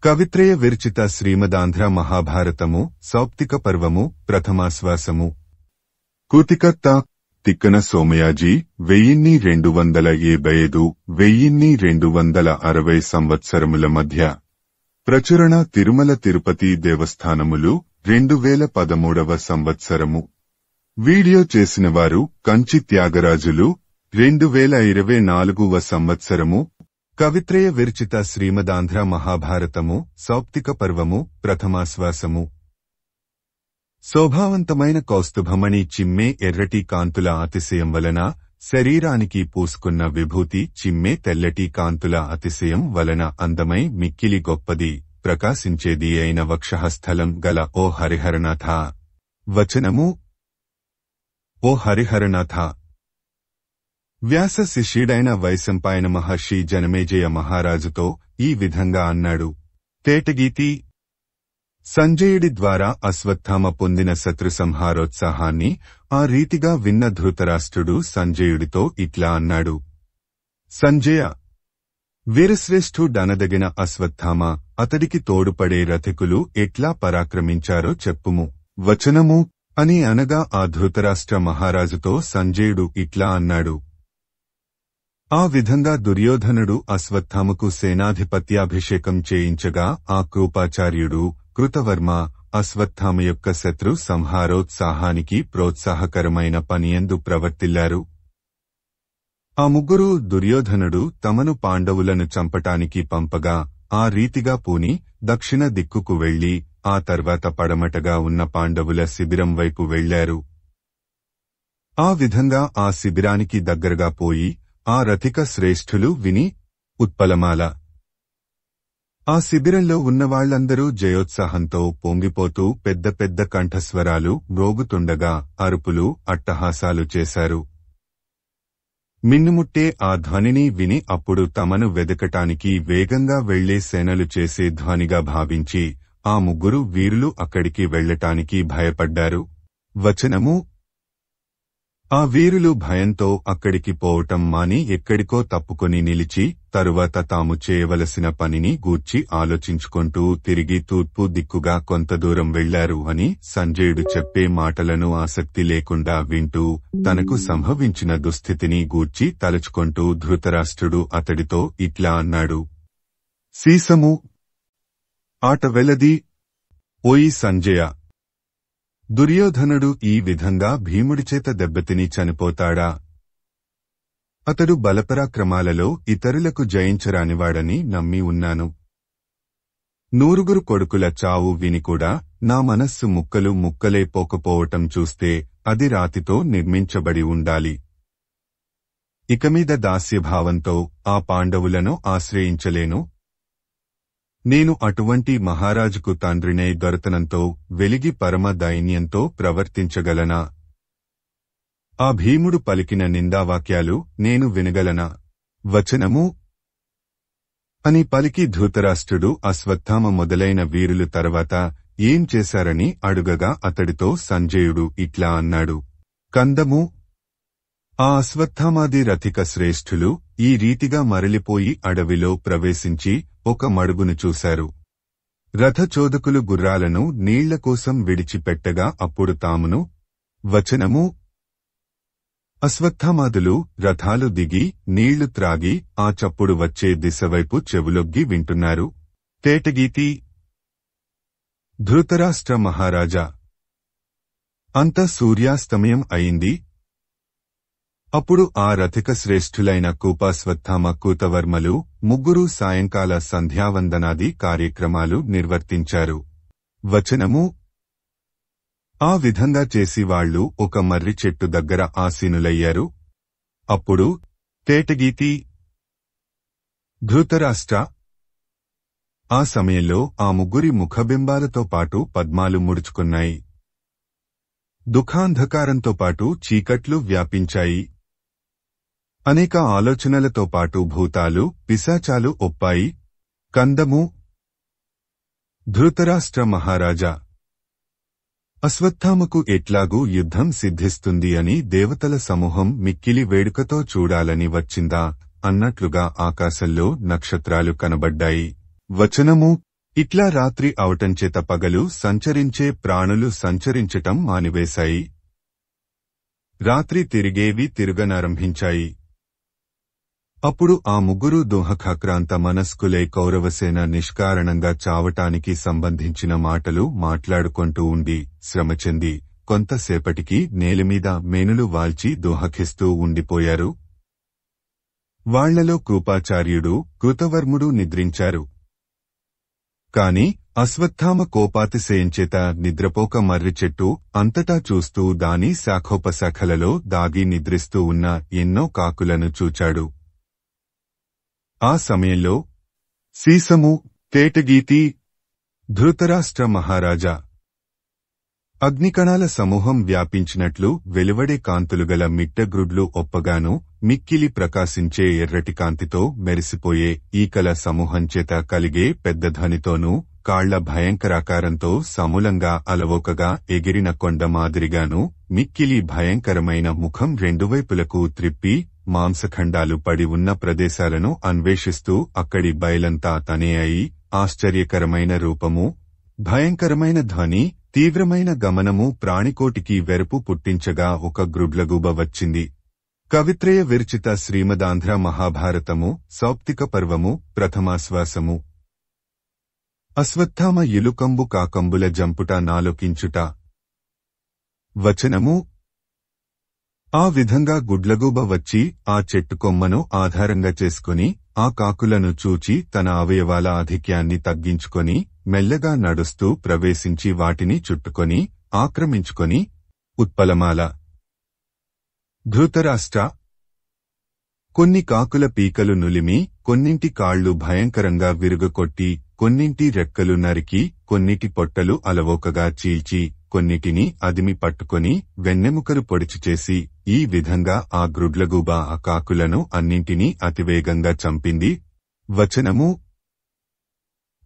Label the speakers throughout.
Speaker 1: కవిత్రయ విరచిత శ్రీమదాంధ్ర మహాభారతము సౌప్తిక పర్వము ప్రథమాశ్వాసము. కూతికర్త తిక్కన సోమయాజీ 1275 1260 సంవత్సరముల మధ్య ప్రచురణ తిరుమల తిరుపతి దేవస్థానములు 2013వ సంవత్సరము. వీడియో చేసినవారు కంచి త్యాగరాజులు 2024వ సంవత్సరము. కవిత్రయ విరచిత శ్రీమదాంధ్ర మహాభారతము సౌప్తిక పర్వము ప్రథమాశ్వాసము. శోభావంతమైన కౌస్తుభమణి చిమ్మే ఎర్రటి కాంతుల అతిశయం వలన శరీరానికి పూసుకున్న విభూతి చిమ్మే తెల్లటి కాంతుల అతిశయం వలన అందమై మిక్కిలి గొప్పది ప్రకాశించేది అయిన వక్షస్థలం గల ఓ హరిహరనాథ. వచనము. ఓ హరిహరనాథ. వ్యాస శిష్యుడైన వైశంపాయన మహర్షి జనమేజయ మహారాజుతో ఈ విధంగా అన్నాడు. తేటగీతి. సంజయుడి ద్వారా అశ్వత్థామ పొందిన శత్రు సంహారోత్సాహాన్ని ఆ రీతిగా విన్న ధృతరాష్ట్రుడు సంజయుడితో ఇట్లా అన్నాడు. సంజయ, వీరశ్రేష్ఠుడనదగిన అశ్వత్థామ అతడికి తోడుపడే రథికులు ఎట్లా పరాక్రమించారో చెప్పుము. వచనము. అని అనగా ఆ ధృతరాష్ట్ర మహారాజుతో సంజయుడు ఇట్లా అన్నాడు. ఆ విధంగా దుర్యోధనుడు అశ్వత్థామకు సేనాధిపత్యాభిషేకం చేయించగా ఆ కృపాచార్యుడు కృతవర్మ అశ్వత్థామ యొక్క శత్రు సంహారోత్సాహానికి ప్రోత్సాహకరమైన పనియందు ప్రవర్తిల్లారు. ఆ ముగ్గురు దుర్యోధనుడు తమను పాండవులను చంపటానికి పంపగా ఆ రీతిగా పూని దక్షిణ దిక్కుకు వెళ్లి ఆ తర్వాత పడమటగా ఉన్న పాండవుల శిబిరం వైపు వెళ్లారు. ఆ విధంగా ఆ శిబిరానికి దగ్గరగా పోయి ఆ రథిక శ్రేష్ఠులు విని ఉత్పలమాల. ఆ శిబిరంలో ఉన్నవాళ్లందరూ జయోత్సాహంతో పొంగిపోతూ పెద్ద పెద్ద కంఠస్వరాలు మ్రోగుతుండగా అరుపులు అట్టహాసాలు చేశారు. మిన్నుముట్టే ఆ ధ్వనిని విని అప్పుడు తమను వెదకటానికి వేగంగా వెళ్లే సేనలు చేసే ధ్వనిగా భావించి ఆ ముగ్గురు వీరులు అక్కడికి వెళ్లటానికి భయపడ్డారు. వచనము. ఆ వీరులు భయంతో అక్కడికి పోవటం మాని ఎక్కడికో తప్పుకొని నిలిచి తరువాత తాము చేయవలసిన పనిని గూర్చి ఆలోచించుకుంటూ తిరిగి తూర్పు దిక్కుగా కొంత దూరం వెళ్లారు అని సంజయుడు చెప్పే మాటలను ఆసక్తి లేకుండా వింటూ తనకు సంభవించిన దుస్థితిని గూర్చి తలుచుకుంటూ ధృతరాష్ట్రుడు అతడితో ఇట్లా అన్నాడు. సీసము. ఆట వెలది. ఓయి సంజయ, దుర్యోధనుడు ఈ విధంగా భీముడిచేత దెబ్బతిని చనిపోతాడా? అతడు బలపరాక్రమాలలో ఇతరులకు జయించరానివాడని నమ్మి ఉన్నాను. నూరుగురు కొడుకుల చావు విని కూడా నా మనస్సు ముక్కలు ముక్కలే పోకపోవటం చూస్తే అది రాతితో నిర్మించబడి ఉండాలి. ఇకమీద దాస్యభావంతో ఆ పాండవులను ఆశ్రయించలేను. నేను అటువంటి మహారాజుకు తండ్రినై దొరతనంతో వెలిగి పరమ దైన్యంతో ప్రవర్తించగలనా? ఆ భీముడు పలికిన నిందావాక్యాలు నేను వినగలనా? వచనము. అని పలికి ధృతరాష్ట్రుడు అశ్వత్థామ మొదలైన వీరులు తర్వాత ఏం చేశారని అడుగగా అతడితో సంజయుడు ఇట్లా అన్నాడు. కందము. ఆ అశ్వత్థామాది రథిక శ్రేష్ఠులు ఈ రీతిగా మరలిపోయి అడవిలో ప్రవేశించి ఒక మడుగును చూశారు. రథచోదకులు గుర్రాలను నీళ్ల కోసం విడిచిపెట్టగా అప్పుడు తామును. వచనము. అశ్వత్థామాదులు రథాలు దిగి నీళ్లు త్రాగి ఆ చప్పుడు వచ్చే దిశవైపు చెవులొగ్గి వింటున్నారు. తేటగీతి. ధృతరాష్ట్ర మహారాజా, అంత సూర్యాస్తమయం అయింది. అప్పుడు ఆ రథిక శ్రేష్ఠులైన కూపాశ్వత్థామ కూతవర్మలు ముగ్గురు సాయంకాల సంధ్యావందనాది కార్యక్రమాలు నిర్వర్తించారు. వచనము. ఆ విధంగా చేసి వాళ్లు ఒక మర్రి చెట్టు దగ్గర ఆసీనులయ్యారు. అప్పుడు. తేటగీతి. ధృతరాష్ట్ర. ఆ సమయంలో ఆ ముగ్గురి ముఖబింబాలతో పాటు పద్మాలు ముడుచుకున్నాయి. దుఃఖాంధకారంతో పాటు చీకట్లు వ్యాపించాయి. అనేక ఆలోచనలతో పాటు భూతాలు పిశాచాలు ఒప్పాయి. కందము. ధృతరాష్ట్ర మహారాజా, అశ్వత్థామకు ఎట్లాగూ యుద్ధం సిద్ధిస్తుంది అని దేవతల సమూహం మిక్కిలి వేడుకతో చూడాలని వచ్చిందా అన్నట్లుగా ఆకాశంలో నక్షత్రాలు కనబడ్డాయి. వచనము ఇట్లా రాత్రి అవటంచేత పగలు సంచరించే ప్రాణులు సంచరించటం మానివేశాయి. రాత్రి తిరిగేవి తిరుగనారంభించాయి. అప్పుడు ఆ ముగ్గురు దుఃఖాక్రాంత మనస్కులై కౌరవసేన నిష్కారణంగా చావటానికి సంబంధించిన మాటలు మాట్లాడుకుంటూ ఉండి శ్రమచెంది కొంతసేపటికి నేలమీద మేనులు వాల్చి దుఃఖిస్తూ ఉండిపోయారు. వాళ్లలో కృపాచార్యుడు కృతవర్ముడు నిద్రించారు. కాని అశ్వత్థామ కోపాతిశయంచేత నిద్రపోక మర్రి చెట్టు అంతటా చూస్తూ దాని శాఖోపశాఖలలో దాగి నిద్రిస్తూ ఉన్న ఎన్నో కాకులను చూచాడు. ఆ సమయంలో సీసము, తేటగీతి, ధృతరాష్ట్ర మహారాజా అగ్నికణాల సమూహం వ్యాపించినట్లు వెలువడే కాంతులుగల మిట్టగ్రుడ్లు ఒప్పగాను మిక్కిలి ప్రకాశించే ఎర్రటి కాంతితో మెరిసిపోయే ఈకల సమూహంచేత కలిగే పెద్ద ధ్వనితోనూ కాళ్ల భయంకరాకారంతో సమూలంగా అలవోకగా ఎగిరిన కొండ మాదిరిగాను మిక్కిలి భయంకరమైన ముఖం రెండువైపులకు త్రిప్పి మాంసఖండాలు పడి ఉన్న ప్రదేశాలను అన్వేషిస్తూ అక్కడి బయలంతా తనే అయి ఆశ్చర్యకరమైన రూపము, భయంకరమైన ధ్వని, తీవ్రమైన గమనము ప్రాణికోటికి వెరపు పుట్టించగా ఒక గ్రుడ్లగూబ వచ్చింది. కవిత్రయ విరచిత శ్రీమదాంధ్ర మహాభారతము సౌప్తిక పర్వము ప్రథమాశ్వాసము. అశ్వత్థామ ఇలుకంబు కాకంబుల జంపుట నాలోకించుట. వచనము. ఆ విధంగా గుడ్లగూబ వచ్చి ఆ చెట్టు కొమ్మను ఆధారంగా చేసుకుని ఆ కాకులను చూచి తన అవయవాల ఆధిక్యాన్ని తగ్గించుకొని మెల్లగా నడుస్తూ ప్రవేశించి వాటిని చుట్టుకొని ఆక్రమించుకొని ఉత్పలమాల. ధృతరాష్ట్ర. కొన్ని కాకుల పీకలు నులిమి, కొన్నింటి కాళ్లు భయంకరంగా విరుగకొట్టి, కొన్నింటి రెక్కలు నరికి, కొన్నిటి పొట్టలు అలవోకగా చీల్చి, కొన్నిటిని అదిమి పట్టుకొని వెన్నెముకలు పొడిచిచేసి ఈ విధంగా ఆ గ్రుడ్లగూబ ఆ కాకులను అన్నింటినీ అతివేగంగా చంపింది. వచనము.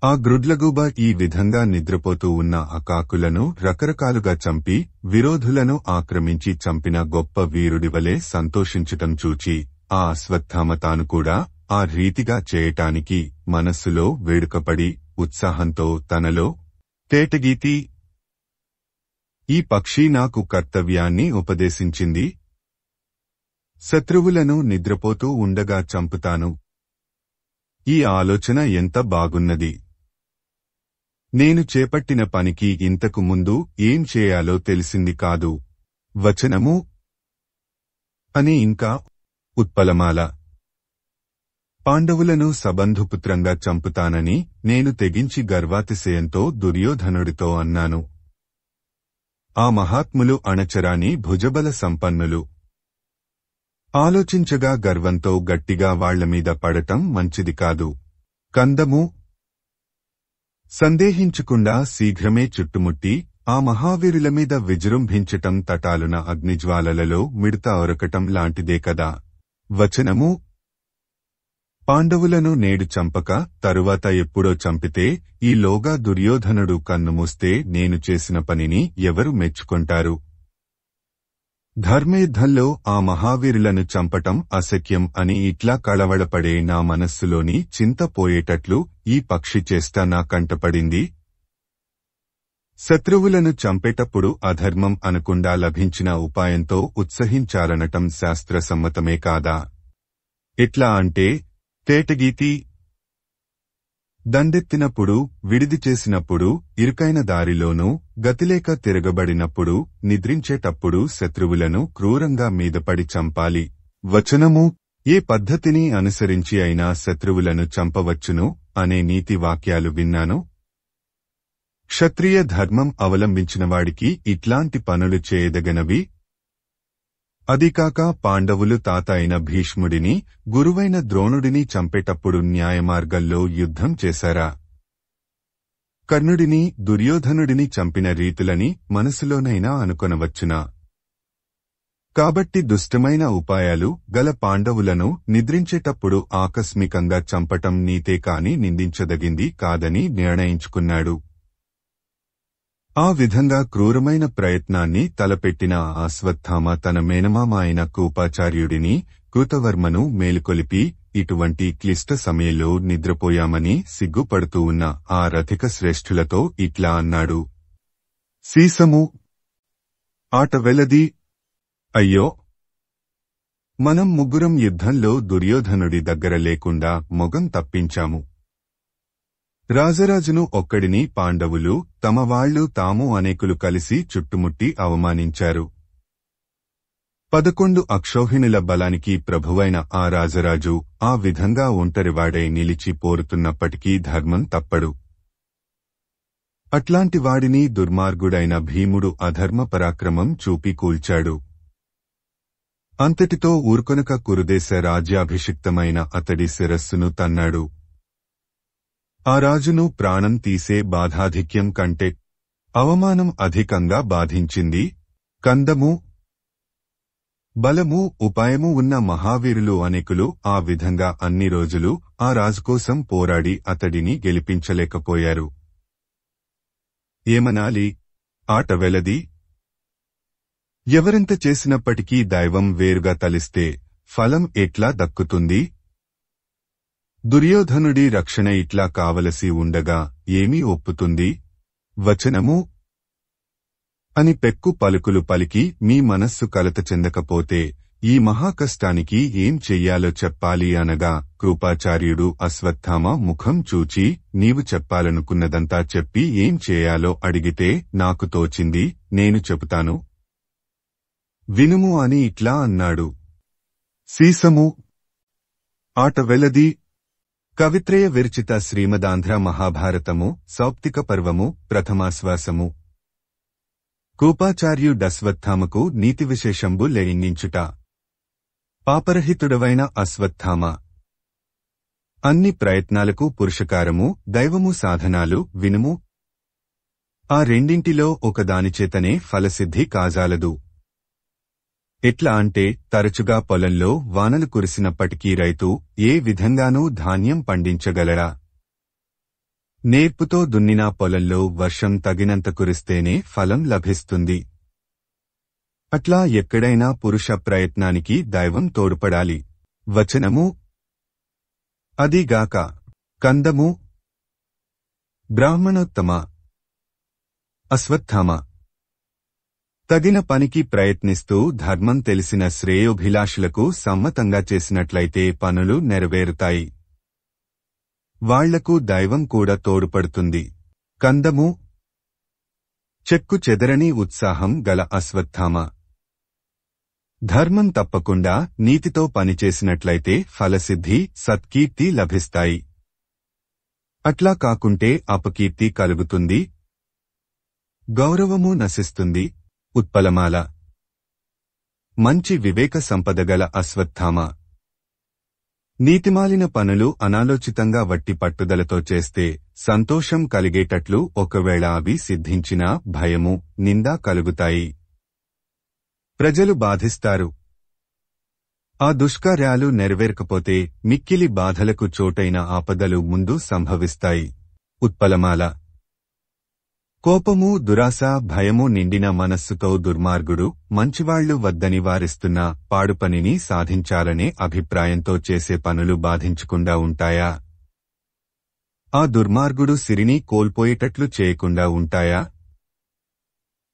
Speaker 1: ఆ గ్రుడ్లగూబ ఈ విధంగా నిద్రపోతూ ఉన్న ఆ కాకులను రకరకాలుగా చంపి విరోధులను ఆక్రమించి చంపిన గొప్ప వీరుడివలే సంతోషించటం చూచి ఆ అశ్వత్థామ తాను కూడా ఆ రీతిగా చేయటానికి మనస్సులో వేడుకపడి ఉత్సాహంతో తనలో, తేటగీతి, ఈ పక్షి నాకు కర్తవ్యాన్ని ఉపదేశించింది. శత్రువులను నిద్రపోతూ ఉండగా చంపుతాను. ఈ ఆలోచన ఎంత బాగున్నది! నేను చేపట్టిన పనికి ఇంతకు ముందు ఏం చేయాలో తెలిసింది కాదు. వచనము. అని ఇంకా ఉత్పలమాల. పాండవులను సబంధుపుత్రంగా చంపుతానని నేను తెగించి గర్వాతిశయంతో దుర్యోధనుడితో అన్నాను. ఆ మహాత్ములు అణచరాని భుజబల సంపన్నులు. ఆలోచించగా గర్వంతో గట్టిగా వాళ్లమీద పడటం మంచిది కాదు. కందము. సందేహించకుండా శీఘ్రమే చుట్టుముట్టి ఆ మహావీరుల మీద విజృంభించటం తటాలున అగ్నిజ్వాలలలో మిడత ఒరకటం లాంటిదే కదా. వచనము. పాండవులను నేడు చంపక తరువాత ఎప్పుడో చంపితే ఈలోగా దుర్యోధనుడు కన్నుమూస్తే నేను చేసిన పనిని ఎవరు మెచ్చుకొంటారు? ధర్మయుద్ధంలో ఆ మహావీరులను చంపటం అశక్యం అని ఇట్లా కళవళపడే నా మనస్సులోని చింత పోయేటట్లు ఈ పక్షి చేష్ట నా కంటపడింది. శత్రువులను చంపేటప్పుడు అధర్మం అనకుండా లభించిన ఉపాయంతో ఉత్సహించాలనటం శాస్త్రసమ్మతమే కాదా? ఎట్లా అంటే, తేటగీతి, దండెత్తినప్పుడు, విడిది చేసినప్పుడు, ఇరుకైన దారిలోనూ, గతిలేక తిరగబడినప్పుడు, నిద్రించేటప్పుడు శత్రువులను క్రూరంగా మీదపడి చంపాలి. వచనము. ఏ పద్ధతిని అనుసరించి అయినా శత్రువులను చంపవచ్చును అనే నీతి వాక్యాలు విన్నాను. క్షత్రియ ధర్మం అవలంబించినవాడికి ఇట్లాంటి పనులు చేయదగనవి. అదికాక పాండవులు తాత అయిన భీష్ముడిని, గురువైన ద్రోణుడిని చంపేటప్పుడు న్యాయమార్గంలో యుద్ధం చేశారా? కర్ణుడిని, దుర్యోధనుడిని చంపిన రీతులని మనసులోనైనా అనుకొనవచ్చునా? కాబట్టి దుష్టమైన ఉపాయాలు గల పాండవులను నిద్రించేటప్పుడు ఆకస్మికంగా చంపటం నీతే కాని నిందించదగింది కాదని నిర్ణయించుకున్నాడు. ఆ విధంగా క్రూరమైన ప్రయత్నాన్ని తలపెట్టిన అశ్వత్థామ తన మేనమామ అయిన కృపాచార్యుడిని, కృతవర్మను మేలుకొలిపి ఇటువంటి క్లిష్ట సమయంలో నిద్రపోయామని సిగ్గుపడుతూ ఉన్న ఆ రథిక శ్రేష్ఠులతో ఇట్లా అన్నాడు. సీసము ఆట వెలది. అయ్యో, మనం ముగ్గురం యుద్ధంలో దుర్యోధనుడి దగ్గర లేకుండా మొగం తప్పించాము. రాజరాజును ఒక్కడిని పాండవులు తమ వాళ్లు తాము అనేకులు కలిసి చుట్టుముట్టి అవమానించారు. 11 అక్షౌహిణుల బలానికి ప్రభువైన ఆ రాజరాజు ఆ విధంగా ఒంటరివాడై నిలిచి పోరుతున్నప్పటికీ ధర్మం తప్పడు. అట్లాంటి వాడిని దుర్మార్గుడైన భీముడు అధర్మ పరాక్రమం చూపి కూల్చాడు. అంతటితో ఊర్కొనక కురుదేశ రాజ్యాభిషిక్తమైన అతడి శిరస్సును తన్నాడు. ఆ రాజును ప్రాణం తీసే బాధాధిక్యం కంటే అవమానం అధికంగా బాధించింది. కందము, బలము, ఉపాయము ఉన్న మహావీరులు అనేకులు ఆ విధంగా అన్ని రోజులు ఆ రాజుకోసం పోరాడి అతడిని గెలిపించలేకపోయారు. ఏమనాలి? ఆట వెలది. ఎవరెంత చేసినప్పటికీ దైవం వేరుగా తలిస్తే ఫలం ఎట్లా దక్కుతుంది? దుర్యోధనుడి రక్షణ ఇట్లా కావలసి ఉండగా ఏమీ ఒప్పుతుంది? వచనము అని పెక్కు పలుకులు పలికి మీ మనస్సు కలత చెందకపోతే ఈ మహాకష్టానికి ఏం చెయ్యాలో చెప్పాలి అనగా కృపాచార్యుడు అశ్వత్థామ ముఖం చూచి నీవు చెప్పాలనుకున్నదంతా చెప్పి ఏం చేయాలో అడిగితే నాకు తోచింది నేను చెబుతాను వినుము అని ఇట్లా అన్నాడు. సీసము ఆట వెలది. కవిత్రయ విరచిత శ్రీమదాంధ్ర మహాభారతము సౌప్తిక పర్వము ప్రథమాశ్వాసము. కూపాచార్యుడశ్వత్థామకు నీతి విశేషంబు లేయించుట. పాపరహితుడవైన అశ్వత్థామ అన్ని ప్రయత్నాలకు పురుషకారము దైవము సాధనాలు వినుము. ఆ రెండింటిలో ఒకదానిచేతనే ఫలసిద్ధి కాజాలదు. ఎట్లా అంటే తరచుగా పొలంలో వానలు కురిసినప్పటికీ రైతు ఏ విధంగానూ ధాన్యం పండించగలడా? నేర్పుతో దున్నినా పొలంలో వర్షం తగినంత కురిస్తేనే ఫలం లభిస్తుంది. అట్లా ఎక్కడైనా పురుష ప్రయత్నానికి దైవం తోడ్పడాలి. వచనము అదిగాక కందము బ్రాహ్మణోత్తమ అశ్వత్థామ తగిన పనికి ప్రయత్నిస్తూ ధర్మం తెలిసిన శ్రేయోభిలాషులకు సమ్మతంగా చేసినట్లయితే పనులు నెరవేరుతాయి. వాళ్లకు దైవం కూడా తోడ్పడుతుంది. కందము చెక్కు చెదరని ఉత్సాహం గల అశ్వత్థామ ధర్మం తప్పకుండా నీతితో పనిచేసినట్లయితే ఫలసిద్ధి సత్కీర్తి లభిస్తాయి. అట్లా కాకుంటే అపకీర్తి కలుగుతుంది, గౌరవము నశిస్తుంది. ఉత్పలమాల మంచి వివేక సంపదగల అశ్వత్థామ నీతిమాలిన పనులు అనాలోచితంగా వట్టి పట్టుదలతో చేస్తే సంతోషం కలిగేటట్లు ఒకవేళ అవి సిద్ధించినా భయము నింద కలుగుతాయి. ప్రజలు బాధిస్తారు. ఆ దుష్కార్యాలు నెరవేరకపోతే మిక్కిలి బాధలకు చోటైన ఆపదలు ముందు సంభవిస్తాయి. ఉత్పలమాల కోపము దురాశ భయము నిండిన మనస్సుతో దుర్మార్గుడు మంచివాళ్లు వద్దని వారిస్తున్న పాడుపనిని సాధించాలనే అభిప్రాయంతో చేసే పనులు బాధించకుండా ఉంటాయా? ఆ దుర్మార్గుడు సిరిని కోల్పోయేటట్లు చేయకుండా ఉంటాయా?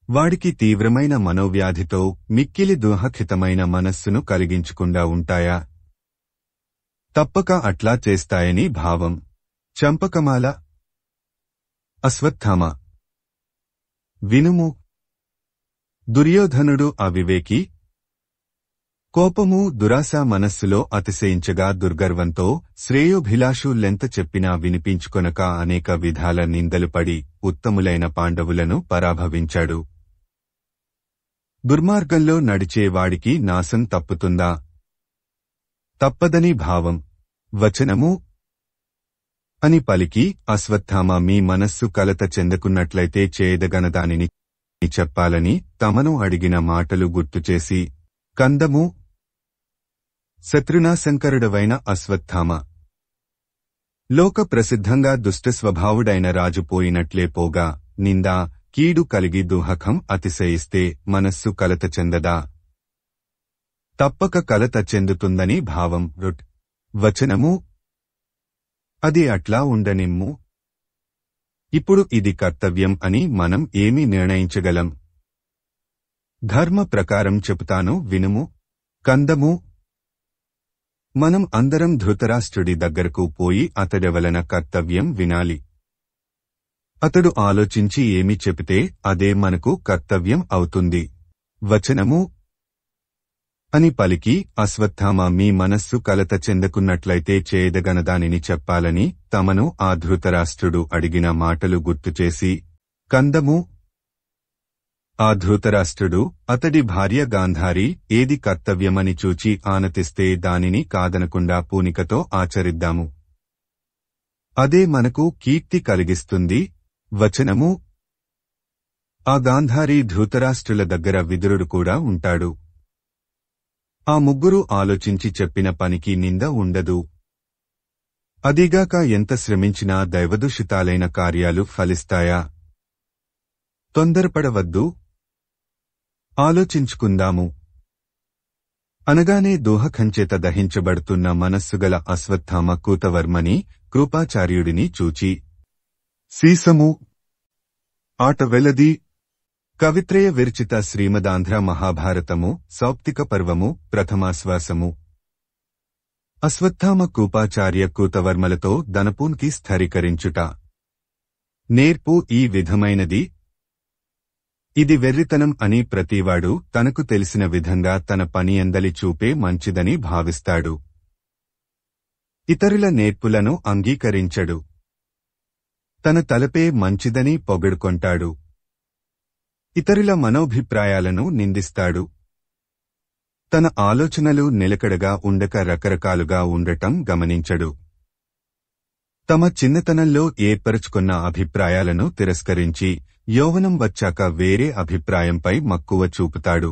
Speaker 1: వాడికి తీవ్రమైన మనోవ్యాధితో మిక్కిలి దుఃఖితమైన మనస్సును కలిగించకుండా ఉంటాయా? తప్పక అట్లా చేస్తాయని భావం. చంపకమాల అశ్వత్థామ వినుము. దుర్యోధనుడు అవివేకి. కోపము దురాశ మనస్సులో అతిశయించగా దుర్గర్వంతో శ్రేయోభిలాషులెంత చెప్పినా వినిపించుకొనక అనేక విధాల నిందలు పడి ఉత్తములైన పాండవులను పరాభవించాడు. దుర్మార్గంలో నడిచేవాడికి నాశం తప్పుతుందా? తప్పదని భావం. వచనము అని పలికి అశ్వత్థామ మీ మనస్సు కలత చెందకున్నట్లయితే చేయదగనదానిని చెప్పాలని తమను అడిగిన మాటలు గుర్తుచేసి కందము శత్రునాశంకరుడవైన అశ్వత్థామ లోక ప్రసిద్ధంగా దుష్టస్వభావుడైన రాజు పోయినట్లే పోగా నిందా కీడు కలిగి దుఃఖం అతిశయిస్తే మనస్సు కలత చెందదా? తప్పక కలత చెందుతుందని భావం. వచనము: అది అట్లా ఉండనిమ్ము. ఇప్పుడు ఇది కర్తవ్యం అని మనం ఏమి నిర్ణయించగలం? ధర్మ ప్రకారం చెబుతాను వినుము. కందము: మనం అందరం ధృతరాష్ట్రుడి దగ్గరకు పోయి అతడెవలన కర్తవ్యం వినాలి. అతడు ఆలోచించి ఏమి చెబితే అదే మనకు కర్తవ్యం అవుతుంది. వచనము: అని పలికి అశ్వత్థామ మీ మనస్సు కలత చెందకున్నట్లయితే చేయదగనదానిని చెప్పాలని తమను ఆ ధృతరాష్ట్రుడు అడిగిన మాటలు గుర్తుచేసి. కందము: ఆ ధృతరాష్ట్రుడు అతడి భార్య గాంధారి ఏది కర్తవ్యమని చూచి ఆనతిస్తే దానిని కాదనకుండా పూనికతో ఆచరిద్దాము. అదే మనకు కీర్తి కలిగిస్తుంది. వచనము: ఆ గాంధారి ధృతరాష్ట్రుల దగ్గర విదురుడు కూడా ఉంటాడు. ఆ ముగ్గురు ఆలోచించి చెప్పిన పనికి నింద ఉండదు. అదిగాక ఎంత శ్రమించినా దైవదూషితాలైన కార్యాలు ఫలిస్తాయా? తొందరపడవద్దు, ఆలోచించుకుందాము అనగానే దోహకంచేత దహించబడుతున్న మనస్సుగల అశ్వత్థామ కూతవర్మని కృపాచార్యుడిని చూచి సీసము ఆట వెలది. కవిత్రయ విరచిత శ్రీమదాంధ్ర మహాభారతము సౌప్తిక పర్వము ప్రథమాశ్వాసము. అశ్వత్థామ కూపాచార్య కూతవర్మలతో దనపూన్కి స్థిరీకరించుట. నేర్పు ఈ విధమైనది. ఇది వెర్రితనం అని ప్రతివాడు తనకు తెలిసిన విధంగా తన పని ఎందలి చూపే మంచిదని భావిస్తాడు. ఇతరుల నేర్పులను అంగీకరించడు. తన తలపే మంచిదని పొగడుకొంటాడు. ఇతరుల మనోభిప్రాయాలను నిందిస్తాడు. తన ఆలోచనలు నిలకడగా ఉండక రకరకాలుగా ఉండటం గమనించడు. తమ చిన్నతనంలో ఏర్పరచుకున్న అభిప్రాయాలను తిరస్కరించి యౌవనం వచ్చాక వేరే అభిప్రాయంపై మక్కువ చూపుతాడు.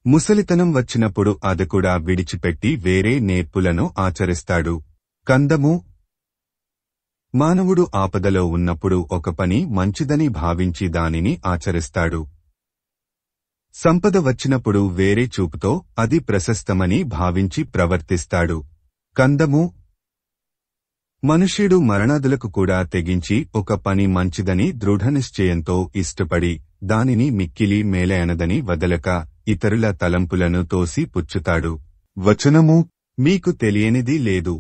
Speaker 1: ముసలితనం వచ్చినప్పుడు అది కూడా విడిచిపెట్టి వేరే నేర్పులను ఆచరిస్తాడు. కందము: మానవుడు ఆపదలో ఉన్నప్పుడు ఒక పని మంచిదని భావించి దానిని ఆచరిస్తాడు. సంపద వచ్చినప్పుడు వేరే చూపుతో అది ప్రశస్తమని భావించి ప్రవర్తిస్తాడు. కందము: మనుష్యుడు మరణాదులకు కూడా తెగించి ఒక పని మంచిదని దృఢనిశ్చయంతో ఇష్టపడి దానిని మిక్కిలి మేలైనదని వదలక ఇతరుల తలంపులను తోసి పుచ్చుతాడు. వచనము: మీకు తెలియనిది లేదు.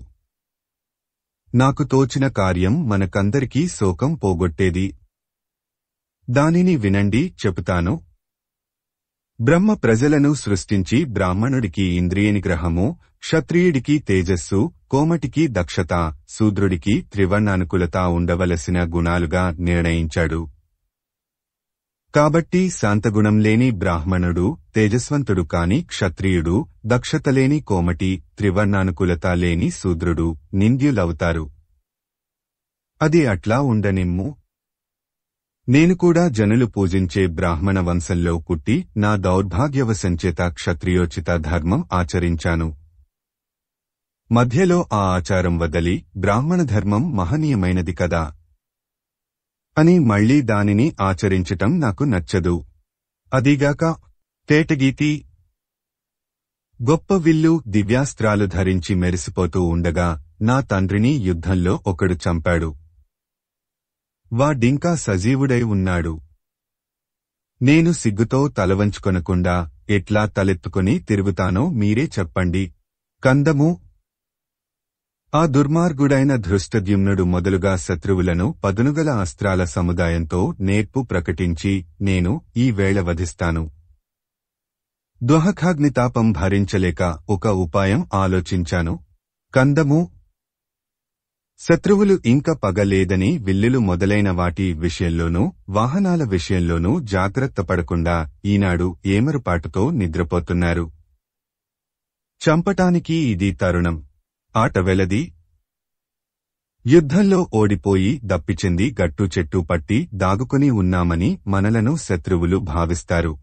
Speaker 1: నాకు తోచిన కార్యం మనకందరికీ శోకం పోగొట్టేది. దానిని వినండి చెబుతాను. బ్రహ్మ ప్రజలను సృష్టించి బ్రాహ్మణుడికి ఇంద్రియ నిగ్రహము, క్షత్రియుడికి తేజస్సు, కోమటికి దక్షత, శూద్రుడికి త్రివర్ణానుకూలత ఉండవలసిన గుణాలుగా నిర్ణయించాడు. కాబట్టి శాంతగుణం లేని బ్రాహ్మణుడు తేజస్వంతుడు కాని క్షత్రియుడు, దక్షత లేని కోమటి, త్రివర్ణానుకూలత లేని శూద్రుడు నింద్యులవుతారు. అది అట్లా ఉండనిమ్ము. నేను కూడా జనులు పూజించే బ్రాహ్మణ వంశంలో పుట్టి నా దౌర్భాగ్యవశంచేత క్షత్రియోచిత ధర్మం ఆచరించాను. మధ్యలో ఆ ఆచారం వదలి బ్రాహ్మణ ధర్మం మహనీయమైనది కదా అని మళ్లీ దానిని ఆచరించటం నాకు నచ్చదు. అదిగాక తేటగీతి, గొప్ప విల్లు, దివ్యాస్త్రాలు ధరించి మెరిసిపోతూ ఉండగా నా తండ్రిని యుద్ధంలో ఒకడు చంపాడు. వాడింకా సజీవుడై ఉన్నాడు. నేను సిగ్గుతో తలవంచుకొనకుండా ఎట్లా తలెత్తుకుని తిరుగుతానో మీరే చెప్పండి. కందము: ఆ దుర్మార్గుడైన ధృష్టద్యుమ్నుడు మొదలుగా శత్రువులను పదునుగల అస్త్రాల సముదాయంతో నేర్పు ప్రకటించి నేను ఈ వేళ వధిస్తాను. దుహఖాగ్నితాపం భరించలేక ఒక ఉపాయం ఆలోచించాను. కందము: శత్రువులు ఇంక పగలేదని విల్లులు మొదలైన వాటి విషయంలోనూ వాహనాల విషయంలోనూ జాగ్రత్త పడకుండా ఈనాడు ఏమరుపాటుతో నిద్రపోతున్నారు. చంపటానికి ఇది తరుణం. ఆట వెలది. యుద్ధంలో ఓడిపోయి దప్పిచెంది గట్టు చెట్టు పట్టి దాగుకుని ఉన్నామని మనలను శత్రువులు భావిస్తారు.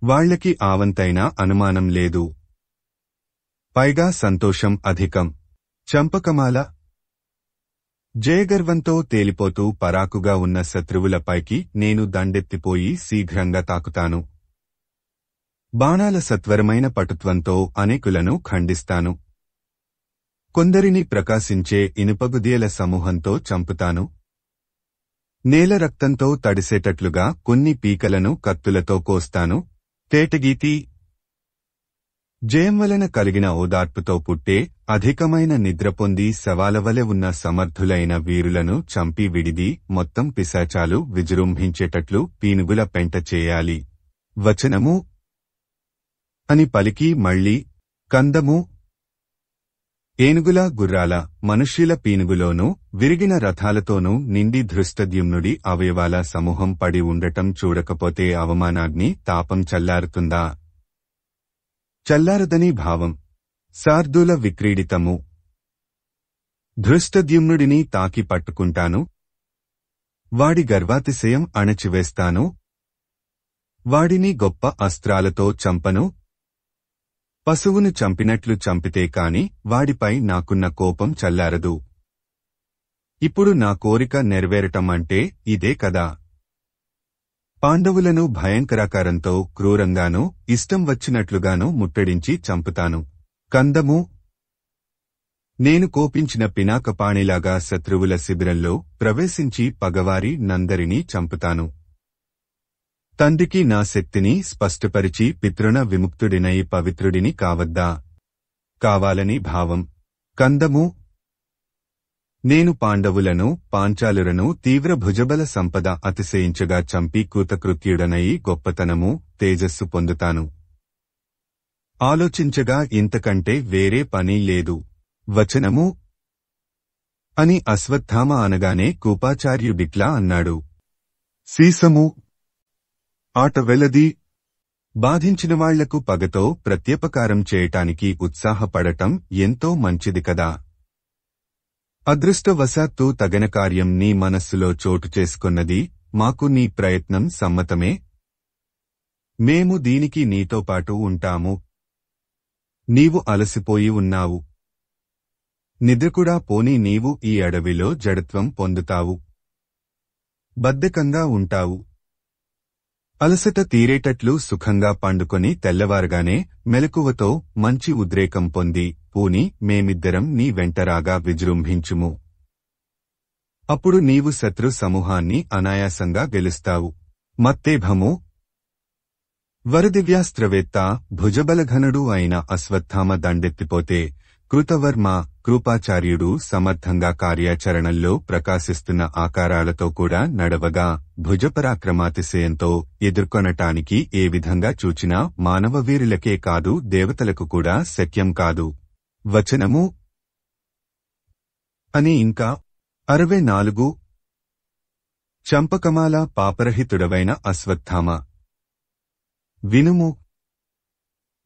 Speaker 1: వాళ్లకి ఆవంతైనా అనుమానం లేదు. పైగా సంతోషం అధికం. చంపకమాల. జయగర్వంతో తేలిపోతూ పరాకుగా ఉన్న శత్రువులపైకి నేను దండెత్తిపోయి శీఘ్రంగా తాకుతాను. బాణాల సత్వరమైన పటుత్వంతో అనేకులను ఖండిస్తాను. కొందరిని ప్రకాశించే ఇనుపగుదియల సమూహంతో చంపుతాను. నేల రక్తంతో తడిసేటట్లుగా కొన్ని పీకలను కత్తులతో కోస్తాను. తేటగీతి జయం వలన కలిగిన ఓదార్పుతో పుట్టే అధికమైన నిద్ర పొంది శవాలవలె ఉన్న సమర్థులైన వీరులను చంపి విడిది మొత్తం పిశాచాలు విజృంభించేటట్లు పీనుగుల పెంట చేయాలి. వచనము అని పలికి మళ్ళీ కందము ఏనుగుల గుర్రాల మనుష్యుల పీనుగులోనూ విరిగిన రథాలతోనూ నిండి ధృష్టద్యుమ్నుడి అవయవాల సమూహం పడి ఉండటం చూడకపోతే అవమానాగ్ని తాపం చల్లారుతుందా? చల్లారదని భావం. శార్దూల విక్రీడితము ధృష్టద్యుమ్నుడిని తాకి పట్టుకుంటాను. వాడి గర్వాతిశయం అణచివేస్తాను. వాడిని గొప్ప అస్త్రాలతో చంపను. పశువును చంపినట్లు చంపితే కాని వాడిపై నాకున్న కోపం చల్లారదు. ఇప్పుడు నా కోరిక నెరవేరటం అంటే ఇదే కదా. పాండవులను భయంకరాకారంతో క్రూరంగానూ ఇష్టం వచ్చినట్లుగానూ ముట్టడించి చంపుతాను. కందము నేను కోపించిన పినాకపాణిలాగా శత్రువుల శిబిరంలో ప్రవేశించి పగవారి నందరినీ చంపుతాను. తండ్రికి నా శక్తిని స్పష్టపరిచి పితృణ విముక్తుడినై పవిత్రుడిని కావద్దా? కావాలని భావం. కందము నేను పాండవులను పాంచాలురను తీవ్ర భుజబల సంపద అతిశయించగా చంపి కృతకృత్యుడనయి గొప్పతనము తేజస్సు పొందుతాను. ఆలోచించగా ఇంతకంటే వేరే పని లేదు. వచనము అని అశ్వత్థామ అనగానే కూపాచార్యుడిట్లా అన్నాడు. సీసము ఆట వెలది. బాధించినవాళ్లకు పగతో ప్రత్యుపకారం చేయటానికి ఉత్సాహపడటం ఎంతో మంచిది కదా. అదృష్టవశాత్తు తగన కార్యం నీ మనస్సులో చోటు చేసుకొన్నది. మాకు నీ ప్రయత్నం సమ్మతమే. మేము దీనికి నీతోపాటు ఉంటాము. నీవు అలసిపోయి ఉన్నావు. నిద్రకూడా పోని నీవు ఈ అడవిలో జడత్వం పొందుతావు. బద్ధకంగా ఉంటావు. అలసట తీరేటట్లు సుఖంగా పండుకొని తెల్లవారుగానే మెలకువతో మంచి ఉద్రేకం పొంది పూని మేమిద్దరం నీ వెంటరాగా విజృంభించుము. అప్పుడు నీవు శత్రు సమూహాన్ని అనాయాసంగా గెలుస్తావు. మత్తేభము వరదివ్యాస్త్రవేత్త భుజబలఘనుడు అయిన అశ్వత్థామ దండెత్తిపోతే కృతవర్మ కృపాచార్యుడు సమర్థంగా కార్యాచరణల్లో ప్రకాశిస్తున్న ఆకారాలతో కూడా నడవగా భుజపరాక్రమాతిశయంతో ఎదుర్కొనటానికి ఏ విధంగా చూచినా మానవ వీరులకే కాదు దేవతలకు కూడా శక్యం కాదు. వచనము అని ఇంకా 64 చంపకమాల పాపరహితుడవైన అశ్వత్థామ వినుము.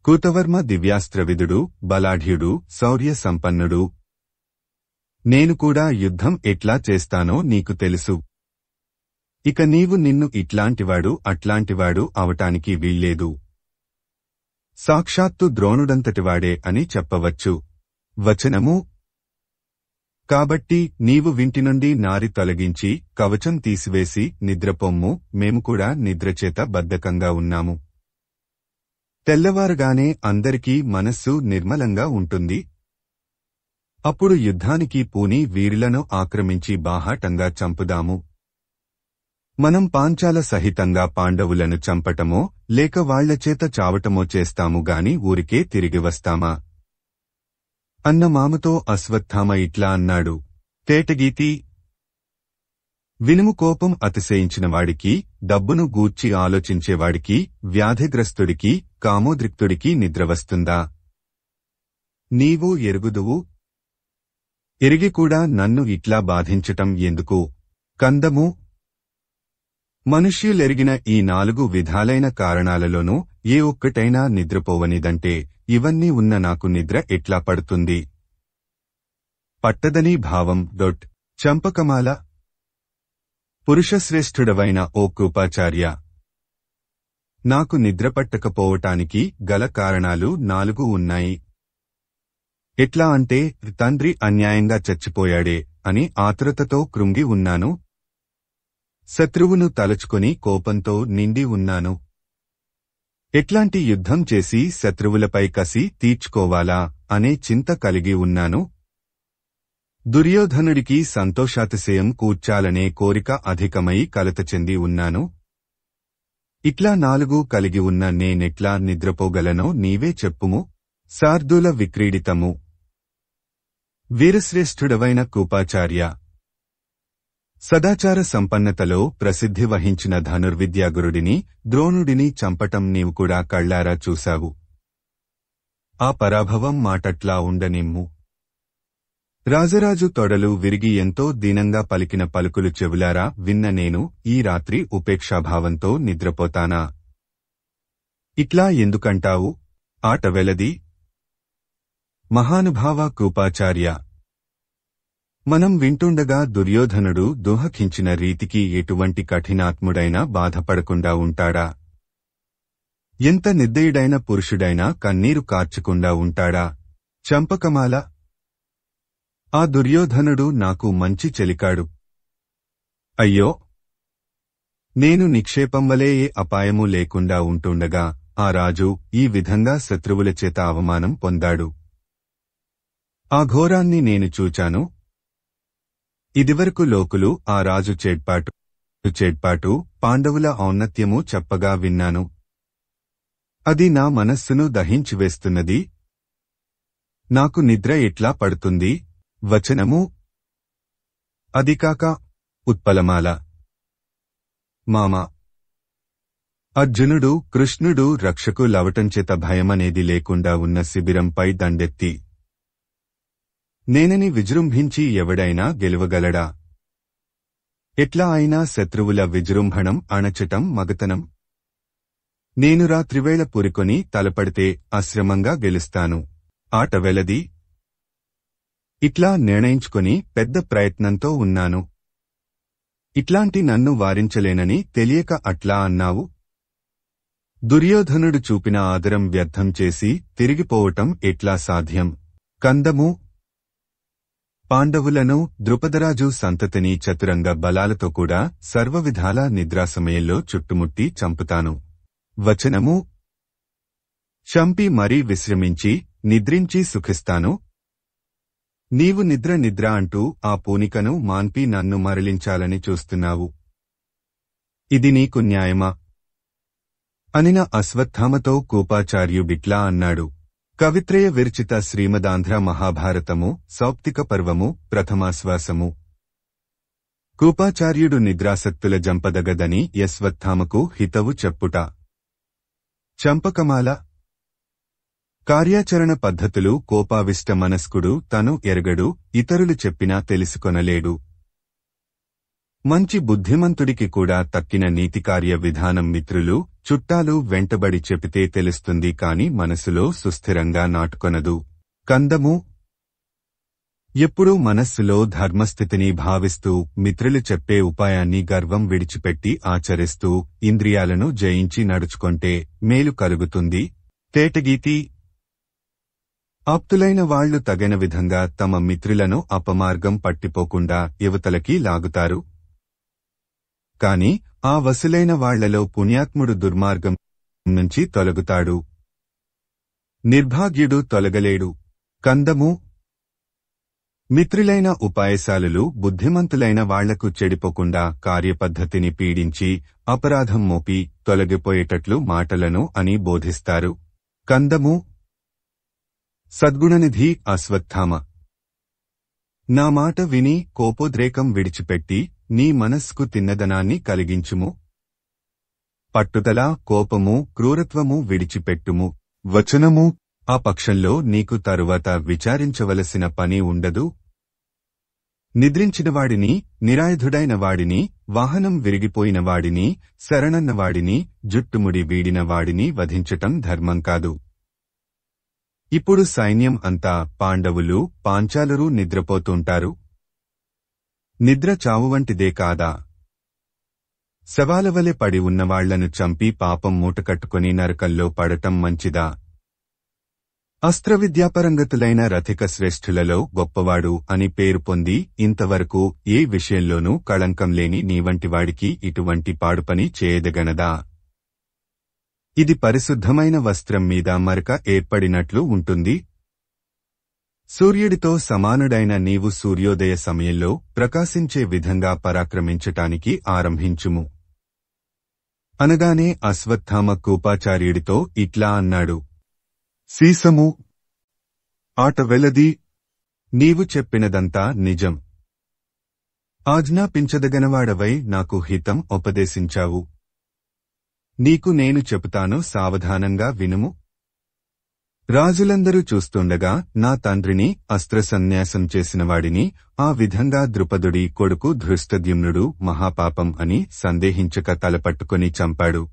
Speaker 1: కృతవర్మ దివ్యాస్త్రవిదుడు బలాఢ్యుడు శౌర్య సంపన్నుడు. నేను కూడా యుద్ధం ఎట్లా చేస్తానో నీకు తెలుసు. ఇక నీవు నిన్ను ఇట్లాంటివాడు అట్లాంటివాడు అవటానికి వీల్లేదు. సాక్షాత్తు ద్రోణుడంతటివాడే అని చెప్పవచ్చు. వచనము కాబట్టి నీవు వింటి నుండి నారి తొలగించి కవచం తీసివేసి నిద్రపొమ్ము. మేము కూడా నిద్రచేత బద్ధకంగా ఉన్నాము. తెల్లవారుగానే అందరికీ మనస్సు నిర్మలంగా ఉంటుంది. అప్పుడు యుద్ధానికి పూని వీరులను ఆక్రమించి బాహాటంగా చంపుదాము. మనం పాంచాల సహితంగా పాండవులను చంపటమో లేక వాళ్లచేత చావటమో చేస్తాము గాని ఊరికే తిరిగి వస్తామా? అన్న మామతో అశ్వత్థామ ఇట్లా అన్నాడు. తేటగీతి వినుము. కోపం అతిశయించినవాడికి, డబ్బును గూర్చి ఆలోచించేవాడికి, వ్యాధిగ్రస్తుడికి, కామోద్రిక్తుడికి నిద్రవస్తుందా? నీవు ఎరుగుదువు. ఎరిగి కూడా నన్ను ఇట్లా బాధించటం ఎందుకు? కందము మనుష్యులెరిగిన ఈ 4 విధాలైన కారణాలలోనూ ఏ ఒక్కటైనా నిద్రపోవనిదంటే ఇవన్నీ ఉన్న నాకు నిద్ర ఎట్లా పడుతుంది? పట్టదని భావం. చంపకమాల పురుషశ్రేష్ఠుడవైన ఓ కృపాచార్య, నాకు నిద్ర పట్టకపోవటానికి గల కారణాలు 4 ఉన్నాయి. ఎట్లా అంటే తండ్రి అన్యాయంగా చచ్చిపోయాడే అని ఆతురతతో కృంగి ఉన్నాను. శత్రువును తలుచుకొని కోపంతో నిండి ఉన్నాను. ఎట్లాంటి యుద్ధం చేసి శత్రువులపై కసి తీర్చుకోవాలా అనే చింత కలిగి ఉన్నాను. దుర్యోధనుడికి సంతోషాతిశయం కూర్చాలనే కోరిక అధికమై కలత చెంది ఉన్నాను. ఇట్లా 4 కలిగి ఉన్న నేనెట్లా నిద్రపోగలనో నీవే చెప్పుము. శార్దూల విక్రీడితము. వీరశ్రేష్ఠుడవైన కూపాచార్య, సదాచార సంపన్నతలో ప్రసిద్ధి వహించిన ధనుర్విద్యాగురుడిని ద్రోణుడిని చంపటం నీవు కూడా కళ్ళారా చూశావు. ఆ పరాభవం మాటట్లా ఉండనిమ్ము. రాజరాజు తొడలు విరిగి ఎంతో దీనంగా పలికిన పలుకులు చెవులారా విన్న నేను ఈ రాత్రి ఉపేక్షాభావంతో నిద్రపోతానా? ఇట్లా ఎందుకంటావు? ఆట వెలది. మహానుభావ కూపాచార్య, మనం వింటుండగా దుర్యోధనుడు దుహకించిన రీతికి ఎటువంటి కఠినాత్ముడైనా బాధపడకుండా ఉంటాడా? ఎంత నిర్దయుడైన పురుషుడైనా కన్నీరు కార్చకుండా ఉంటాడా? చంపకమాల. ఆ దుర్యోధనుడు నాకు మంచి చెలికాడు. అయ్యో, నేను నిక్షేపంవలే ఏ అపాయమూ లేకుండా ఉంటుండగా ఆ రాజు ఈ విధంగా శత్రువుల చేత అవమానం పొందాడు. ఆ ఘోరాన్ని నేను చూచాను. ఇదివరకు లోకులు ఆ రాజు చేడ్పాటు పాండవుల ఔన్నత్యము చెప్పగా విన్నాను. అది నా మనస్సును దహించివేస్తున్నది. నాకు నిద్ర ఎట్లా పడుతుంది? వచనము. అదికాక ఉత్పలమాల. మామ అర్జునుడు కృష్ణుడు రక్షకు లవటంచేత భయమనేది లేకుండా ఉన్న శిబిరంపై దండెత్తి నేనని విజృంభించి ఎవడైనా గెలువగలడా? ఎట్లా అయినా శత్రువుల విజృంభణం అణచటం మగతనం. నేను రాత్రివేళ పురికొని తలపడితే అశ్రమంగా గెలుస్తాను. ఆట వెలది. ఇట్లా నిర్ణయించుకొని పెద్ద ప్రయత్నంతో ఉన్నాను. ఇట్లాంటి నన్ను వారించలేనని తెలియక అట్లా అన్నావు. దుర్యోధనుడు చూపిన ఆదరం వ్యర్థం చేసి తిరిగిపోవటం ఎట్లా సాధ్యం? కందము. పాండవులను ద్రుపదరాజు సంతతిని చతురంగ బలాలతో కూడా సర్వవిధాల నిద్రాసమయంలో చుట్టుముట్టి చంపుతాను. వచనము. చంపి మరీ విశ్రమించి నిద్రించి సుఖిస్తాను. నీవు నిద్ర అంటూ ఆ పూనికను మాన్పి నన్ను మరలించాలని చూస్తున్నావు. ఇది నీకు న్యాయమా? అనిన అశ్వత్థామతో కూపాచార్యుడిట్లా అన్నాడు. కవిత్రయ విరచిత శ్రీమదాంధ్ర మహాభారతము సౌప్తిక పర్వము ప్రథమాశ్వాసము. కూపాచార్యుడు నిద్రాసక్తుల జంపదగదని యశ్వత్థామకు హితవు చెప్పుట. చంపకమాల. కార్యాచరణ పద్ధతులు కోపావిష్ట మనస్కుడు తను ఎరగడు, ఇతరులు చెప్పినా తెలుసుకొనలేడు. మంచి బుద్ధిమంతుడికి కూడా తక్కిన నీతికార్య విధానం మిత్రులు చుట్టాలు వెంటబడి చెపితే తెలుస్తుంది కాని మనసులో సుస్థిరంగా నాటుకొనదు. కందము. ఎప్పుడూ మనస్సులో ధర్మస్థితిని భావిస్తూ మిత్రులు చెప్పే ఉపాయాన్ని గర్వం విడిచిపెట్టి ఆచరిస్తూ ఇంద్రియాలను జయించి నడుచుకొంటే మేలు కలుగుతుంది. తేటగీతి. ఆప్తులైన వాళ్లు తగిన విధంగా తమ మిత్రులను అపమార్గం పట్టిపోకుండా యువతలకి లాగుతారు. కాని ఆ వసులైన వాళ్లలో పుణ్యాత్ముడు దుర్మార్గం నుంచి తొలగుతాడు. నిర్భాగ్యుడు తొలగలేడు. కందము. మిత్రులైన ఉపాయశాలులు బుద్ధిమంతులైన వాళ్లకు చెడిపోకుండా కార్యపద్ధతిని పీడించి అపరాధం మోపి తొలగిపోయేటట్లు మాటలను అని బోధిస్తారు. కందము. సద్గుణనిధి అశ్వత్థామ, నా మాట విని కోపోద్రేకం విడిచిపెట్టి నీ మనస్సుకు తిన్నదనాన్ని కలిగించుము. పట్టుదల, కోపము, క్రూరత్వము విడిచిపెట్టుము. వచనము. ఆ పక్షంలో నీకు తరువాత విచారించవలసిన పని ఉండదు. నిద్రించినవాడిని, నిరాయుధుడైన వాడిని, వాహనం విరిగిపోయిన వాడిని, శరణన్నవాడిని, జుట్టుముడి వీడిన వాడిని వధించటం ధర్మం కాదు. ఇప్పుడు సైన్యం అంతా పాండవులు, పాంచాలురు నిద్రపోతుంటారు. నిద్ర చావువంటిదే కాదా? శవాలవలె పడి ఉన్నవాళ్లను చంపి పాపం మూటకట్టుకుని నరకంలో పడటం మంచిదా? అస్త్రవిద్యాపరంగతులైన రథిక శ్రేష్ఠులలో గొప్పవాడు అని పేరు పొంది ఇంతవరకు ఏ విషయంలోనూ కళంకం లేని నీవంటివాడికి ఇటువంటి పాడుపని చేయదగనదా? ఇది పరిశుద్ధమైన వస్త్రం మీద మరక ఏర్పడినట్లు ఉంటుంది. సూర్యుడితో సమానుడైన నీవు సూర్యోదయ సమయంలో ప్రకాశించే విధంగా పరాక్రమించటానికి ఆరంభించుము. అనగానే అశ్వత్థామ కూపాచార్యుడితో ఇట్లా అన్నాడు. సీసము, ఆట వెలది. నీవు చెప్పినదంతా నిజం. ఆజ్ఞాపించదగనవాడవై నాకు హితం ఉపదేశించావు. నీకు నేను చెబుతాను, సావధానంగా వినుము. రాజులందరూ చూస్తుండగా నా తండ్రిని అస్త్రసన్యాసం చేసినవాడిని ఆ విధంగా ద్రుపదుడి కొడుకు ధృష్టద్యుమ్నుడు మహాపాపం అని సందేహించక తలపట్టుకుని చంపాడు.